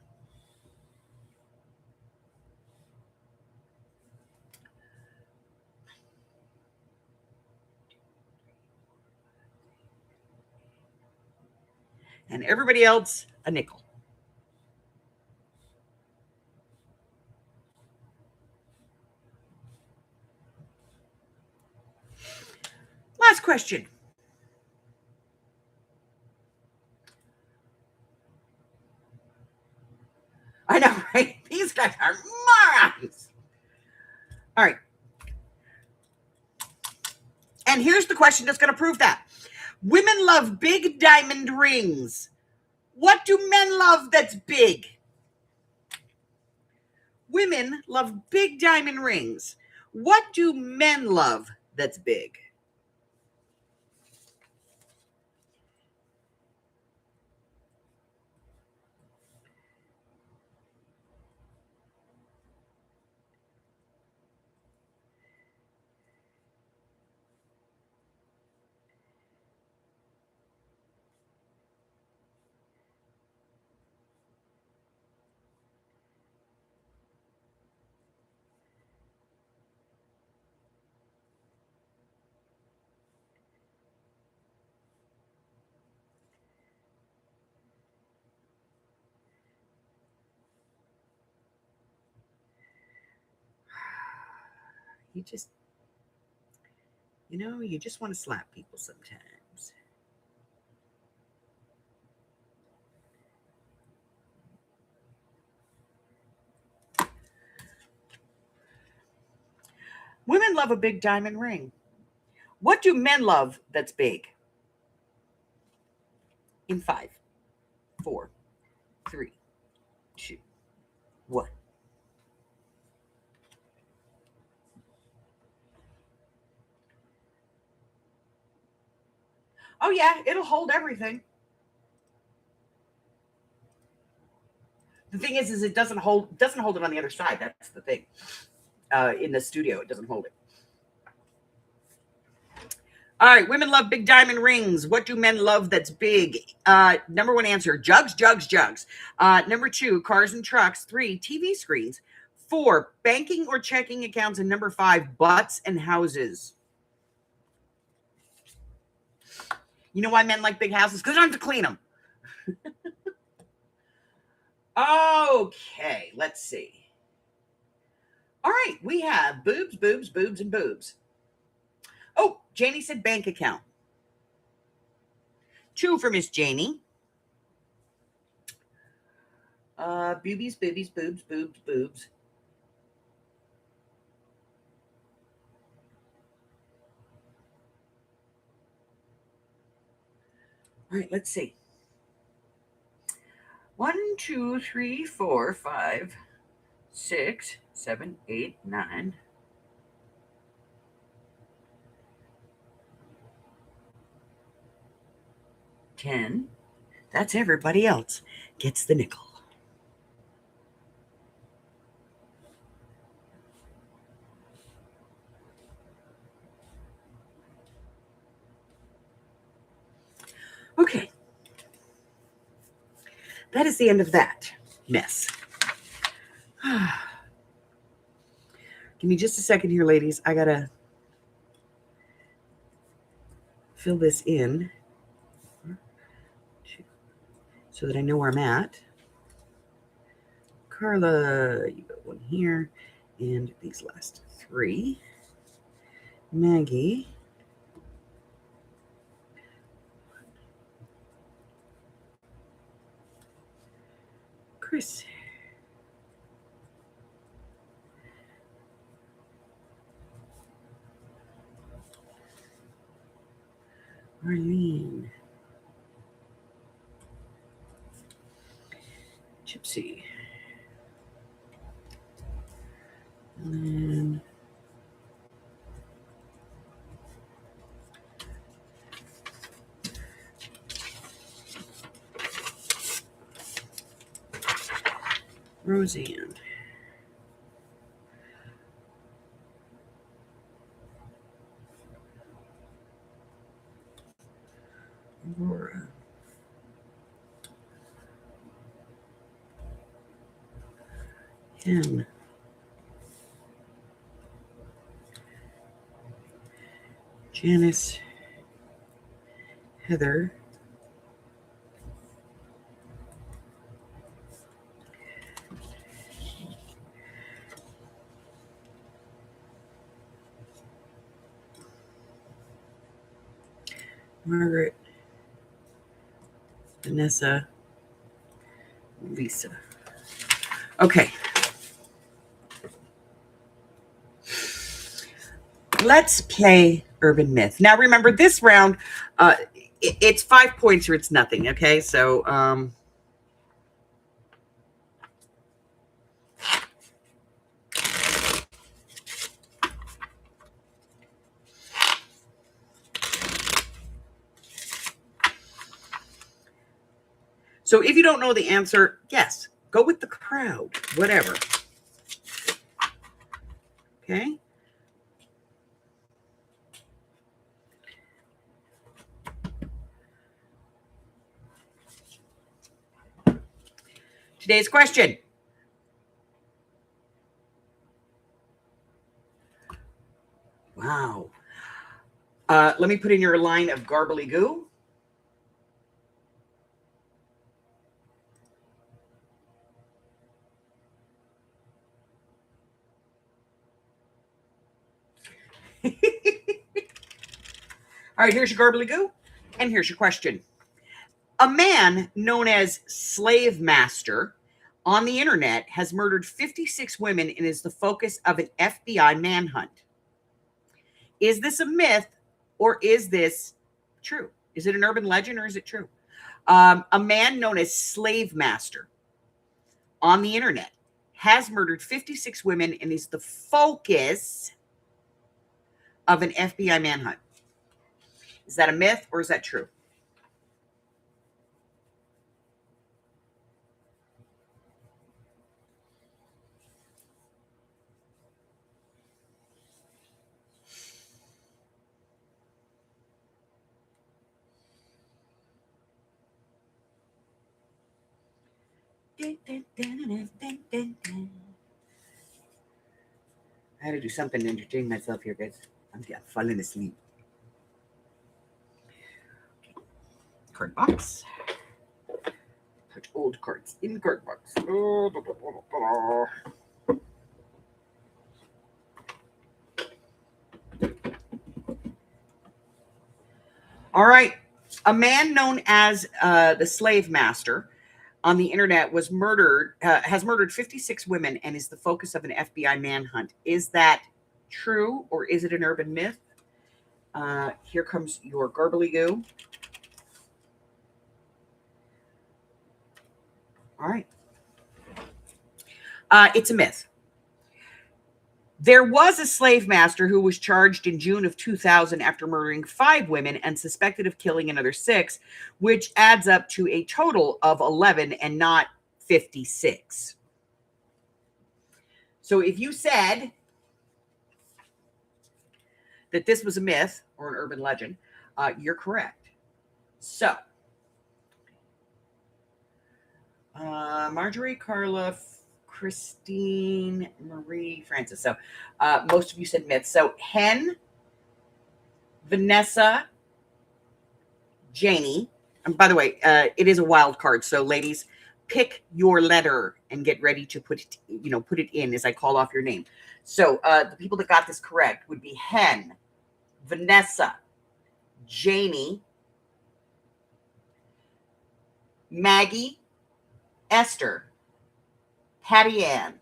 And everybody else, a nickel. Last question. I know, right? These guys are morons. All right. And here's the question that's going to prove that. Women love big diamond rings. What do men love that's big? Women love big diamond rings. What do men love that's big? You just want to slap people sometimes. Women love a big diamond ring. What do men love that's big? In 5, 4, 3, 2, 1. Oh yeah, it'll hold everything. The thing is it doesn't hold it on the other side. That's the thing. In the studio, it doesn't hold it. All right, women love big diamond rings. What do men love that's big? Number one answer, jugs, jugs, jugs. Number two, cars and trucks. 3, TV screens. 4, banking or checking accounts. And number 5, butts and houses. You know why men like big houses? Because they don't have to clean them. Okay, let's see. All right, we have boobs, boobs, boobs, and boobs. Oh, Janie said bank account. 2 for Miss Janie. Boobies, boobies, boobs, boobs, boobs. All right, let's see. 1, 2, 3, 4, 5, 6, 7, 8, 9. 10. That's everybody else gets the nickel. Okay. That is the end of that mess. Give me just a second here, ladies. I got to fill this in so that I know where I'm at. Carla, you got one here. And these last 3. Maggie. Chris. Arlene. Gypsy. And then Roseanne. Aurora. Ken. Janice. Heather. Margaret. Vanessa. Lisa. Okay. Let's play Urban Myth. Now, remember, this round, it's 5 points or it's nothing, okay? So, so if you don't know the answer, yes, go with the crowd, whatever. Okay? Today's question. Wow. Let me put in your line of garbly goo. All right, here's your garbly goo, and here's your question. A man known as Slave Master on the internet has murdered 56 women and is the focus of an FBI manhunt. Is this a myth or is this true? Is it an urban legend or is it true? A man known as Slave Master on the internet has murdered 56 women and is the focus of an FBI manhunt. Is that a myth or is that true? I had to do something to entertain myself here, guys. I'm falling asleep. Card box. Put old cards in card box. All right. A man known as the slave master on the internet was has murdered 56 women and is the focus of an FBI manhunt. Is that true or is it an urban myth? Here comes your garbly goo. All right. It's a myth. There was a slave master who was charged in June of 2000 after murdering 5 women and suspected of killing another 6, which adds up to a total of 11 and not 56. So if you said that this was a myth or an urban legend, you're correct. So, Marjorie, Carla, Christine, Marie, Francis. So most of you said myth. So Hen, Vanessa, Janie. And by the way, it is a wild card. So ladies, pick your letter and get ready to put it in as I call off your name. So the people that got this correct would be Hen, Vanessa, Janie, Maggie, Esther, Patty Ann.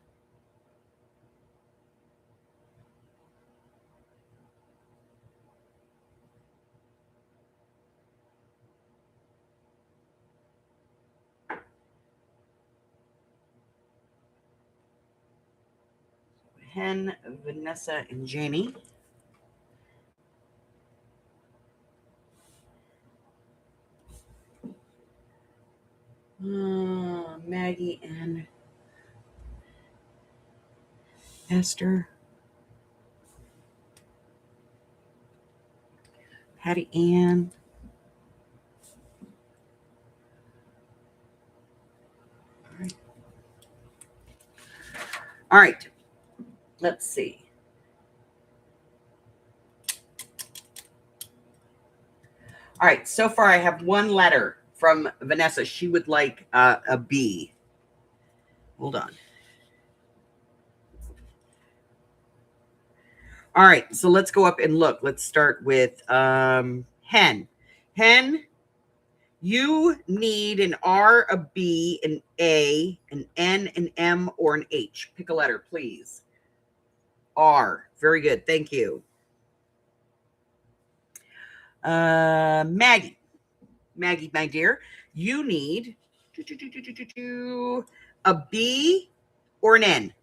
Hen, Vanessa, and Janie. Maggie and Esther. Patty Ann. All right. Let's see. All right. So far, I have one letter from Vanessa. She would like a B. Hold on. All right. So let's go up and look. Let's start with Hen. Hen, you need an R, a B, an A, an N, an M, or an H. Pick a letter, please. R. Very good. Thank you. Maggie, my dear, you need a B or an N.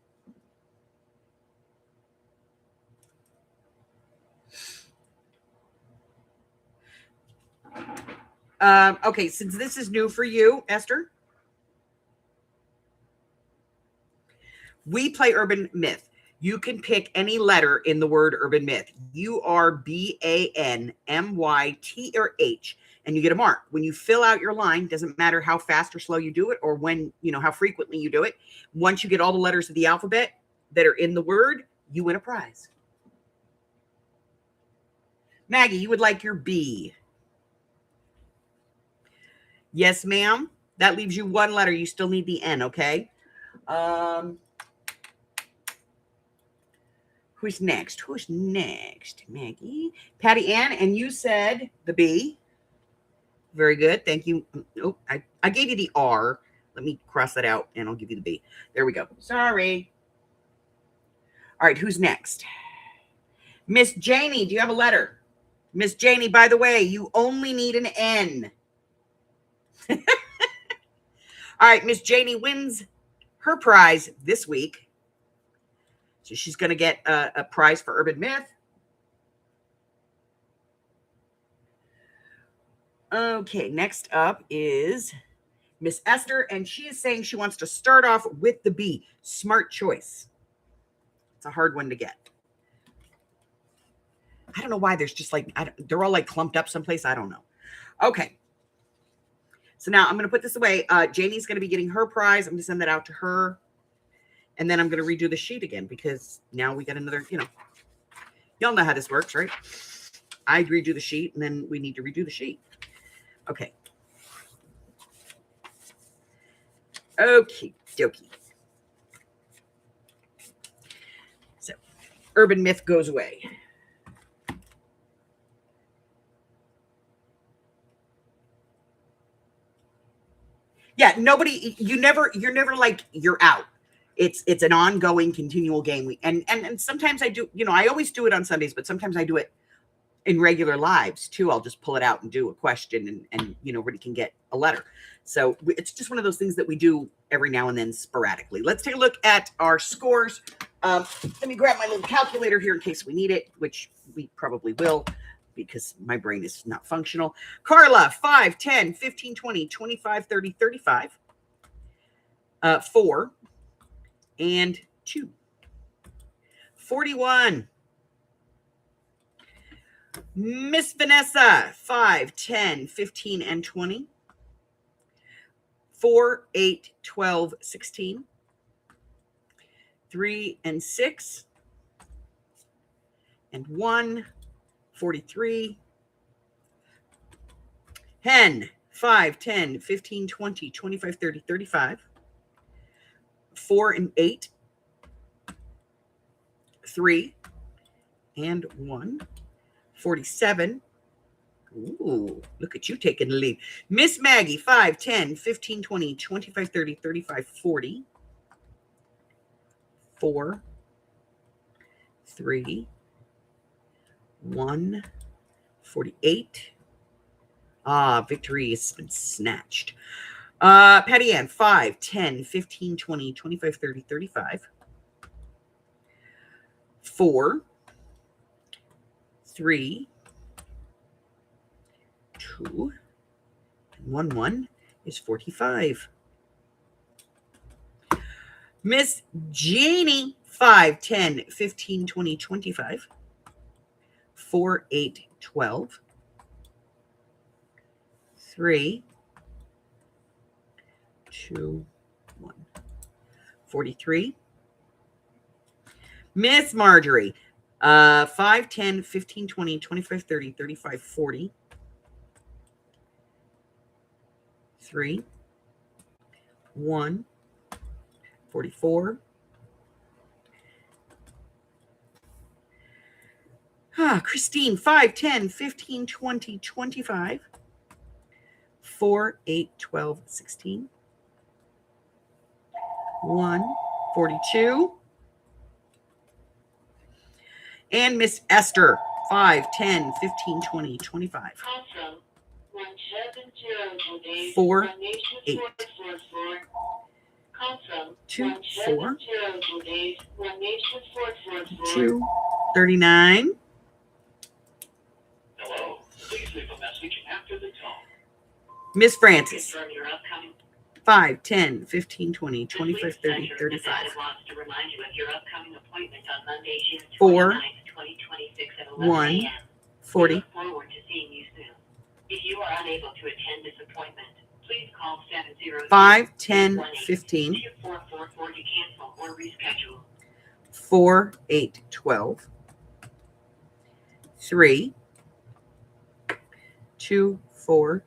Okay, since this is new for you, Esther, we play urban myth. You can pick any letter in the word urban myth. You are BANMYT or H, and you get a mark. When you fill out your line, doesn't matter how fast or slow you do it or when, how frequently you do it. Once you get all the letters of the alphabet that are in the word, you win a prize. Maggie, you would like your B. Yes, ma'am. That leaves you one letter. You still need the N, okay? Who's next? Maggie. Patty Ann, and you said the B. Very good. Thank you. Oh, I gave you the R. Let me cross that out, and I'll give you the B. There we go. Sorry. All right, who's next? Miss Janie, do you have a letter? Miss Janie, by the way, you only need an N. All right, Miss Janie wins her prize this week. So she's going to get a prize for Urban Myth. Okay, next up is Miss Esther, and she is saying she wants to start off with the B. Smart choice. It's a hard one to get. I don't know why there's just they're all clumped up someplace. I don't know. Okay. So now I'm going to put this away. Janie's going to be getting her prize. I'm going to send that out to her. And then I'm going to redo the sheet again because now we got another, y'all know how this works, right? I redo the sheet and then we need to redo the sheet. Okay. Okie dokie. So, urban myth goes away. Yeah, you're never like you're out. It's an ongoing, continual game. And sometimes I do, I always do it on Sundays, but sometimes I do it in regular lives too. I'll just pull it out and do a question and everybody can get a letter. So it's just one of those things that we do every now and then sporadically. Let's take a look at our scores. Let me grab my little calculator here in case we need it, which we probably will because my brain is not functional. Carla, 5, 10, 15, 20, 25, 30, 35. 4 and 2. 41. Miss Vanessa, 5, 10, 15, and 20. 4, 8, 12, 16. 3 and 6. And 1, 43. Hen, 5, 10, 15, 20, 25, 30, 35. 4 and 8. 3 and 1. 47. Ooh, look at you taking the lead. Miss Maggie, 5, 10, 15, 20, 25, 30, 35, 40. 4, 3, 1, 48. Victory has been snatched. Patty Ann, 5, 10, 15, 20, 25, 30, 35. 4, 3, 2, and 1 is 45. Miss Janie, 5, 10, 15, 20, 25. 4, 8, 12. 3, 2, 1. 43. Miss Marjorie, 5, 10, 15, 20, 25, 30, 35, 40. 3, 1, 44. Christine, 5, 10, 15, 20, 25. 4, 8, 12, 16. 1, 42. And Miss Esther, 5, 10, 15, 20, 25. 4, 8. 2, 4. 2, 39. Hello. Please leave a message after the tone. Miss Francis, 5, 10, 15, 20, 25, 30, 35. 4, 1, 40. If you are unable to attend this appointment, please call 703 5, 10, 15. 2444 to cancel or reschedule. 4, 8, 12. 3, 2, 4.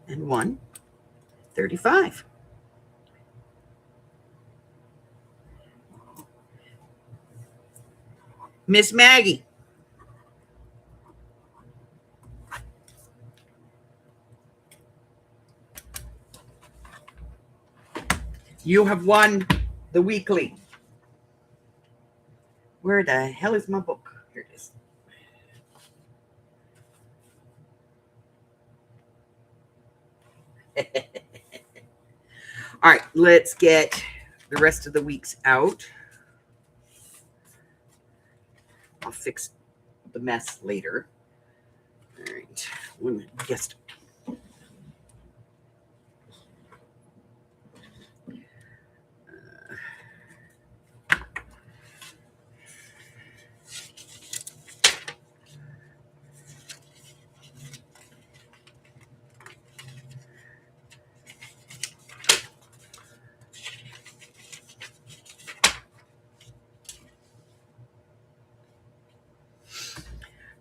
And 1, 35. Miss Maggie, you have won the weekly. Where the hell is my book? Here it is. All right, let's get the rest of the weeks out. I'll fix the mess later. All right, one guest.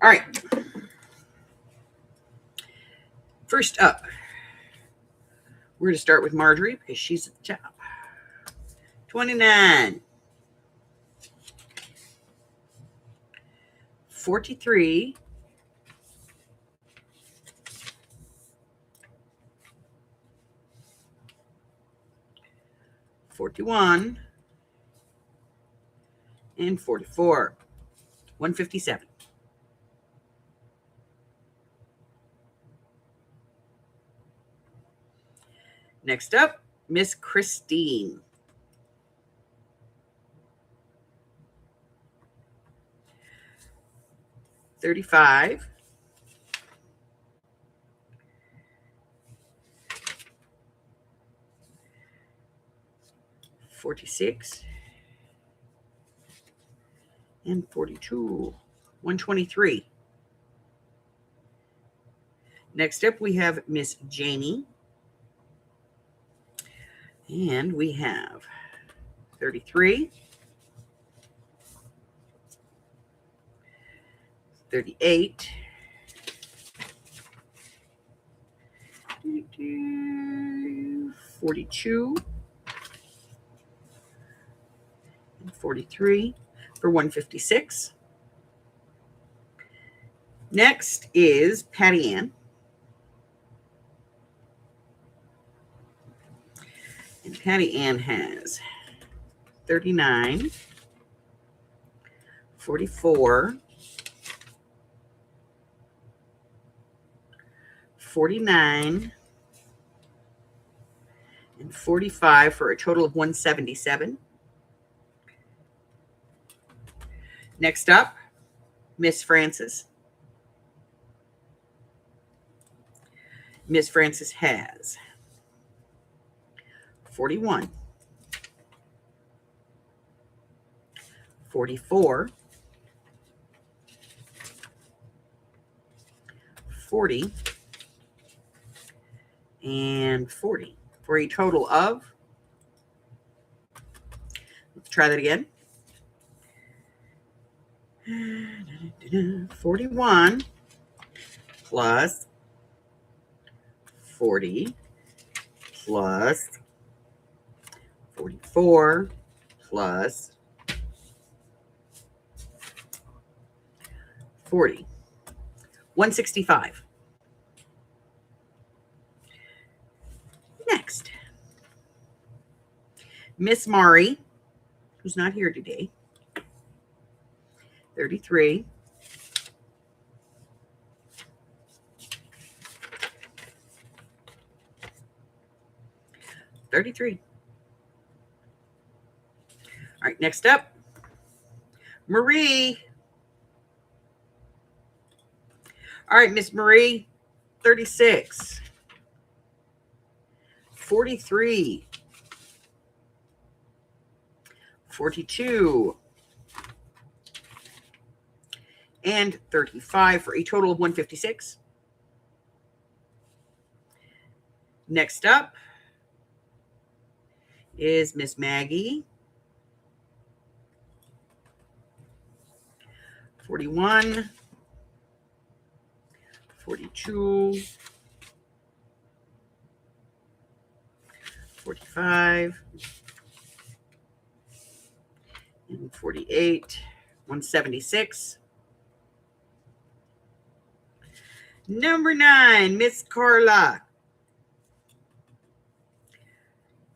All right. First up, we're going to start with Marjorie because she's at the top. 29, 43, 41, and 44. 157. Next up, Miss Christine. 35, 46, and 42. 123. Next up, we have Miss Janie. And we have 33, 38, 42, and 43 for 156. Next is Patty Ann. And Patty Ann has 39, 44, 49, and 45 for a total of 177. Next up, Miss Frances. Miss Frances has 41, 44, 40, and 40 for a total of, let's try that again, 41 plus 40 plus 44 plus 40. 165. Next, Miss Mari, who's not here today. 33. 33. All right, next up, Marie. All right, Miss Marie, 36, 43, 42, and 35 for a total of 156. Next up is Miss Maggie. 41, 42, 45, and 48, 176. Number 9, Miss Carla.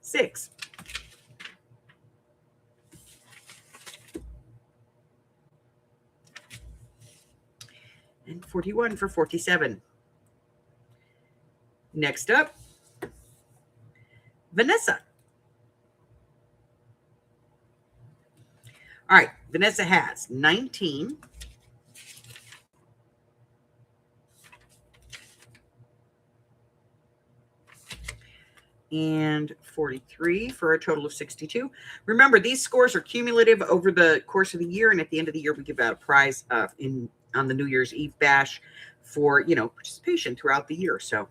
6. And 41 for 47. Next up, Vanessa. All right, Vanessa has 19, 43 for a total of 62. Remember, these scores are cumulative over the course of the year, and at the end of the year, we give out a prize on the New Year's Eve bash for participation throughout the year. So.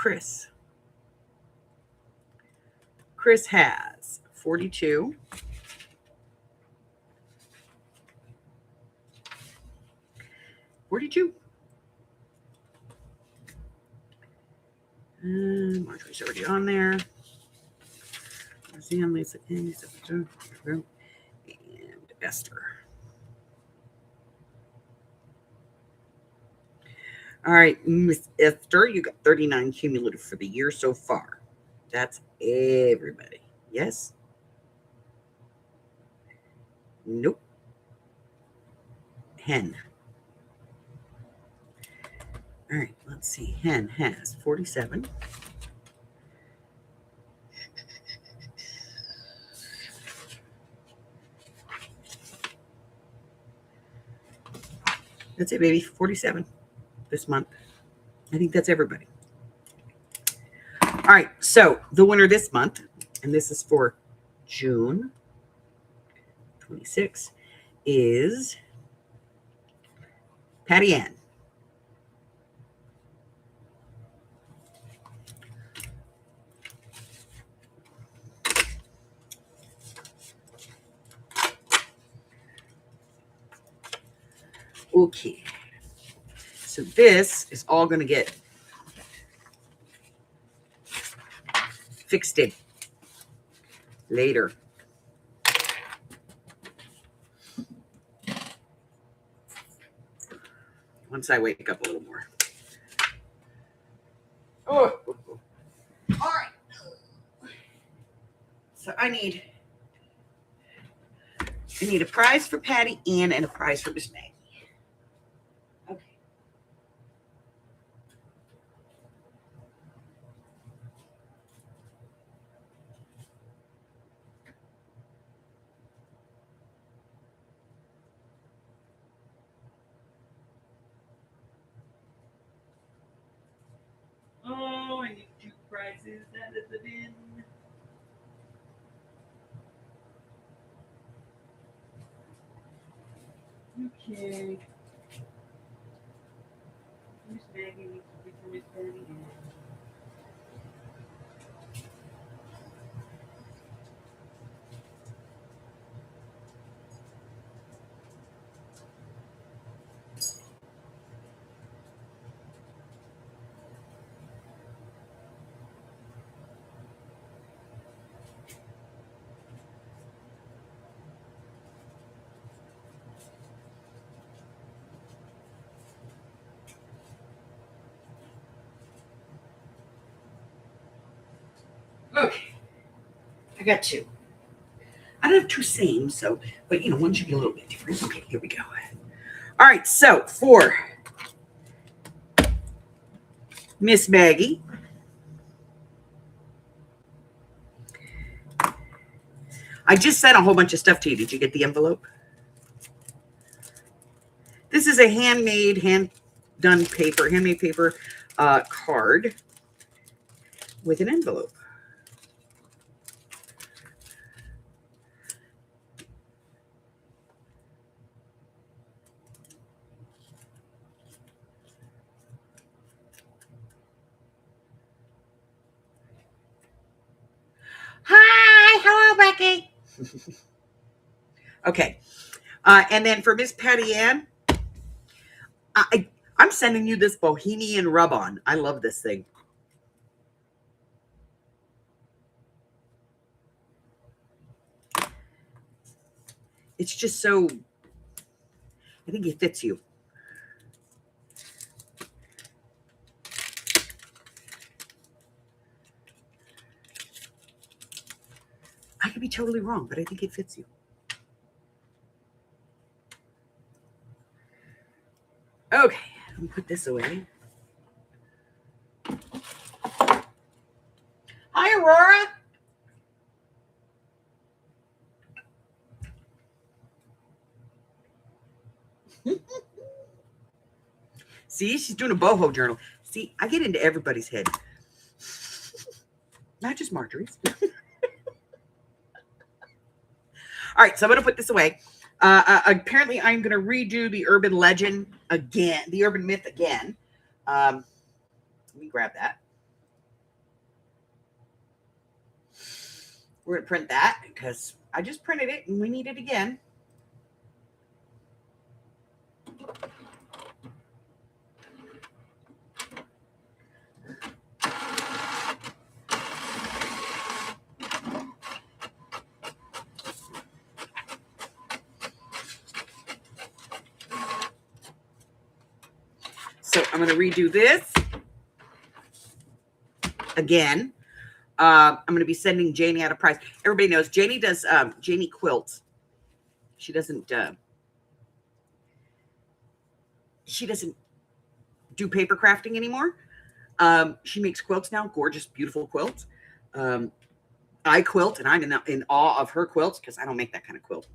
Chris. Chris has 42. Marjorie's already on there. Roseanne, Lisa, and Esther. All right, Miss Esther, you got 39 cumulative for the year so far. That's everybody. Yes? Nope. Hen. All right, let's see. Hen has 47. That's it, baby. 47 this month. I think that's everybody. All right, so the winner this month, and this is for June 26, is Patty Ann. Okay, so this is all going to get fixed in later. Once I wake up a little more. Oh, all right. So I need a prize for Patty Ann and a prize for Miss Maggie. Okay. Oh, I need 2 prizes. That is it in. Okay. Miss Maggie needs to be for Miss Patty Ann. Okay. I got 2. I don't have 2 same, so, but one should be a little bit different. Okay, here we go. All right, so for Miss Maggie, I just sent a whole bunch of stuff to you. Did you get the envelope? This is a handmade paper card with an envelope. Hi, hello, Becky. Okay, and then for Miss Patty Ann, I'm sending you this Bohemian rub-on. I love this thing. It's just so, I think it fits you. I could be totally wrong, but I think it fits you. Okay, I'm gonna put this away. Hi, Aurora. See, she's doing a boho journal. See, I get into everybody's head. Not just Marjorie's. All right, so I'm going to put this away. Apparently, I'm going to redo the urban legend again, the urban myth again. Let me grab that. We're going to print that because I just printed it and we need it again. So I'm going to redo this again. I'm going to be sending Janie out a prize. Everybody knows Janie does, Janie quilts. She doesn't do paper crafting anymore. She makes quilts now, gorgeous, beautiful quilts. I quilt, and I'm in awe of her quilts because I don't make that kind of quilt.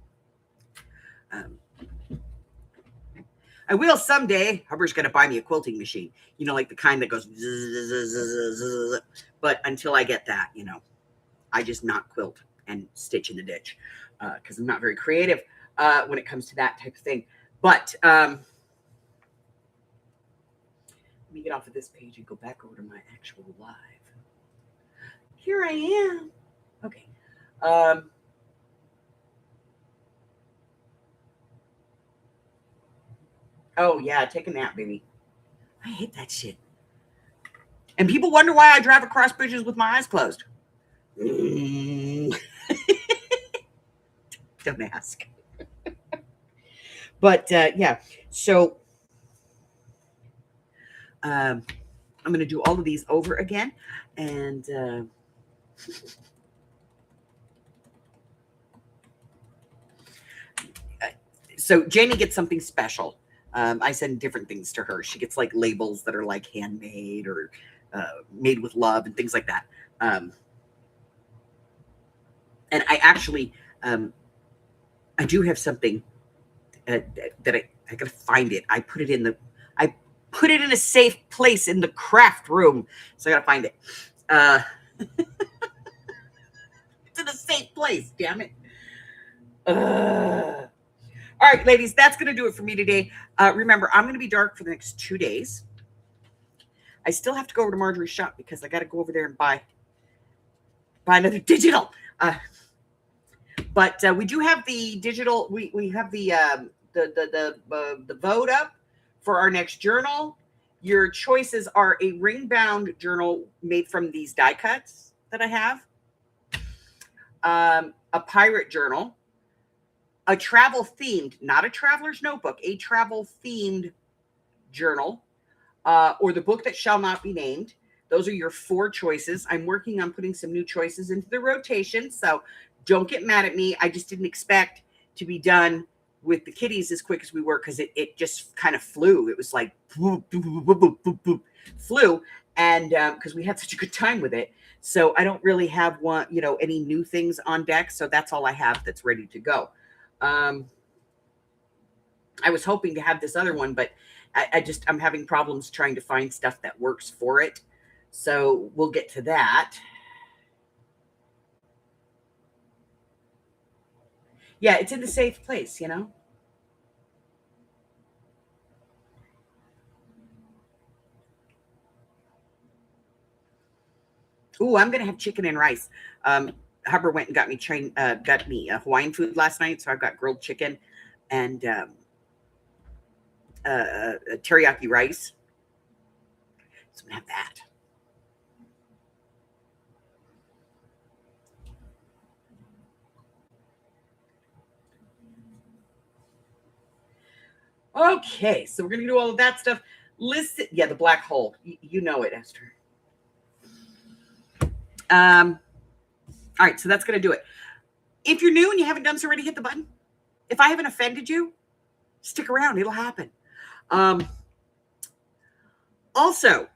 I will someday. Hubbard's going to buy me a quilting machine, you know, like the kind that goes. But until I get that, you know, I just not quilt and stitch in the ditch because I'm not very creative when it comes to that type of thing. But let me get off of this page and go back over to my actual live. Here I am. Okay. Oh, yeah, take a nap, baby. I hate that shit. And people wonder why I drive across bridges with my eyes closed. Don't ask. But, yeah, so I'm going to do all of these over again. And so Janie gets something special. I send different things to her. She gets like labels that are like handmade or made with love and things like that. And I actually, I do have something that I gotta find it. I put it in a safe place in the craft room. So I gotta find it. It's in a safe place, damn it. All right, ladies, that's going to do it for me today. Remember, I'm going to be dark for the next 2 days. I still have to go over to Marjorie's shop because I got to go over there and buy another digital. But we do have the digital. We have the vote up for our next journal. Your choices are a ring-bound journal made from these die cuts that I have, a pirate journal, a travel themed, not a traveler's notebook, a travel themed journal, or the book that shall not be named. Those are your 4 choices. I'm working on putting some new choices into the rotation, so don't get mad at me. I just didn't expect to be done with the kitties as quick as we were because it just kind of flew. It was like boop, boop, boop, boop, boop, boop, flew, and because we had such a good time with it. So I don't really have any new things on deck. So that's all I have that's ready to go. I was hoping to have this other one, but I'm having problems trying to find stuff that works for it. So we'll get to that. Yeah, it's in the safe place, you know. Ooh, I'm gonna have chicken and rice. Hubbard went and got me Hawaiian food last night, so I've got grilled chicken and teriyaki rice. So I'm gonna have that. Okay, so we're gonna do all of that stuff. Listen, yeah, the black hole. You know it, Esther. All right, so that's gonna do it. If you're new and you haven't done so already, hit the button. If I haven't offended you, stick around. It'll happen. Also,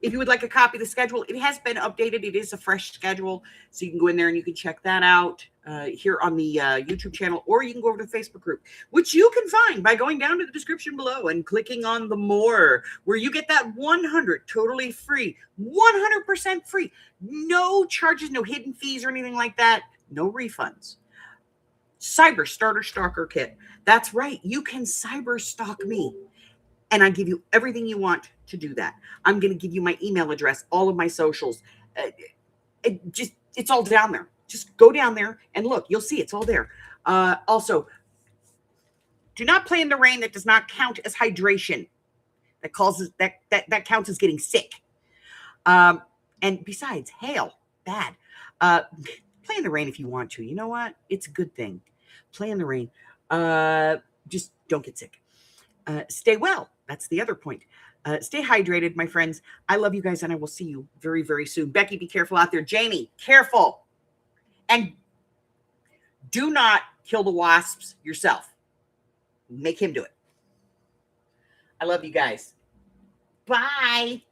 if you would like a copy of the schedule, it has been updated. It is a fresh schedule, so you can go in there and you can check that out here on the YouTube channel, or you can go over to the Facebook group, which you can find by going down to the description below and clicking on the more, where you get that 100 totally free, 100% free, no charges, no hidden fees or anything like that, no refunds. Cyber Starter Stalker Kit. That's right. You can cyber stalk me. And I give you everything you want to do that. I'm going to give you my email address, all of my socials. It's all down there. Just go down there and look. You'll see it's all there. Also, do not play in the rain. That does not count as hydration. That counts as getting sick. And besides, hail, bad. Play in the rain if you want to. You know what? It's a good thing. Play in the rain. Just don't get sick. Stay well. That's the other point. Stay hydrated, my friends. I love you guys, and I will see you very, very soon. Becky, be careful out there. Jamie, careful. And do not kill the wasps yourself. Make him do it. I love you guys. Bye.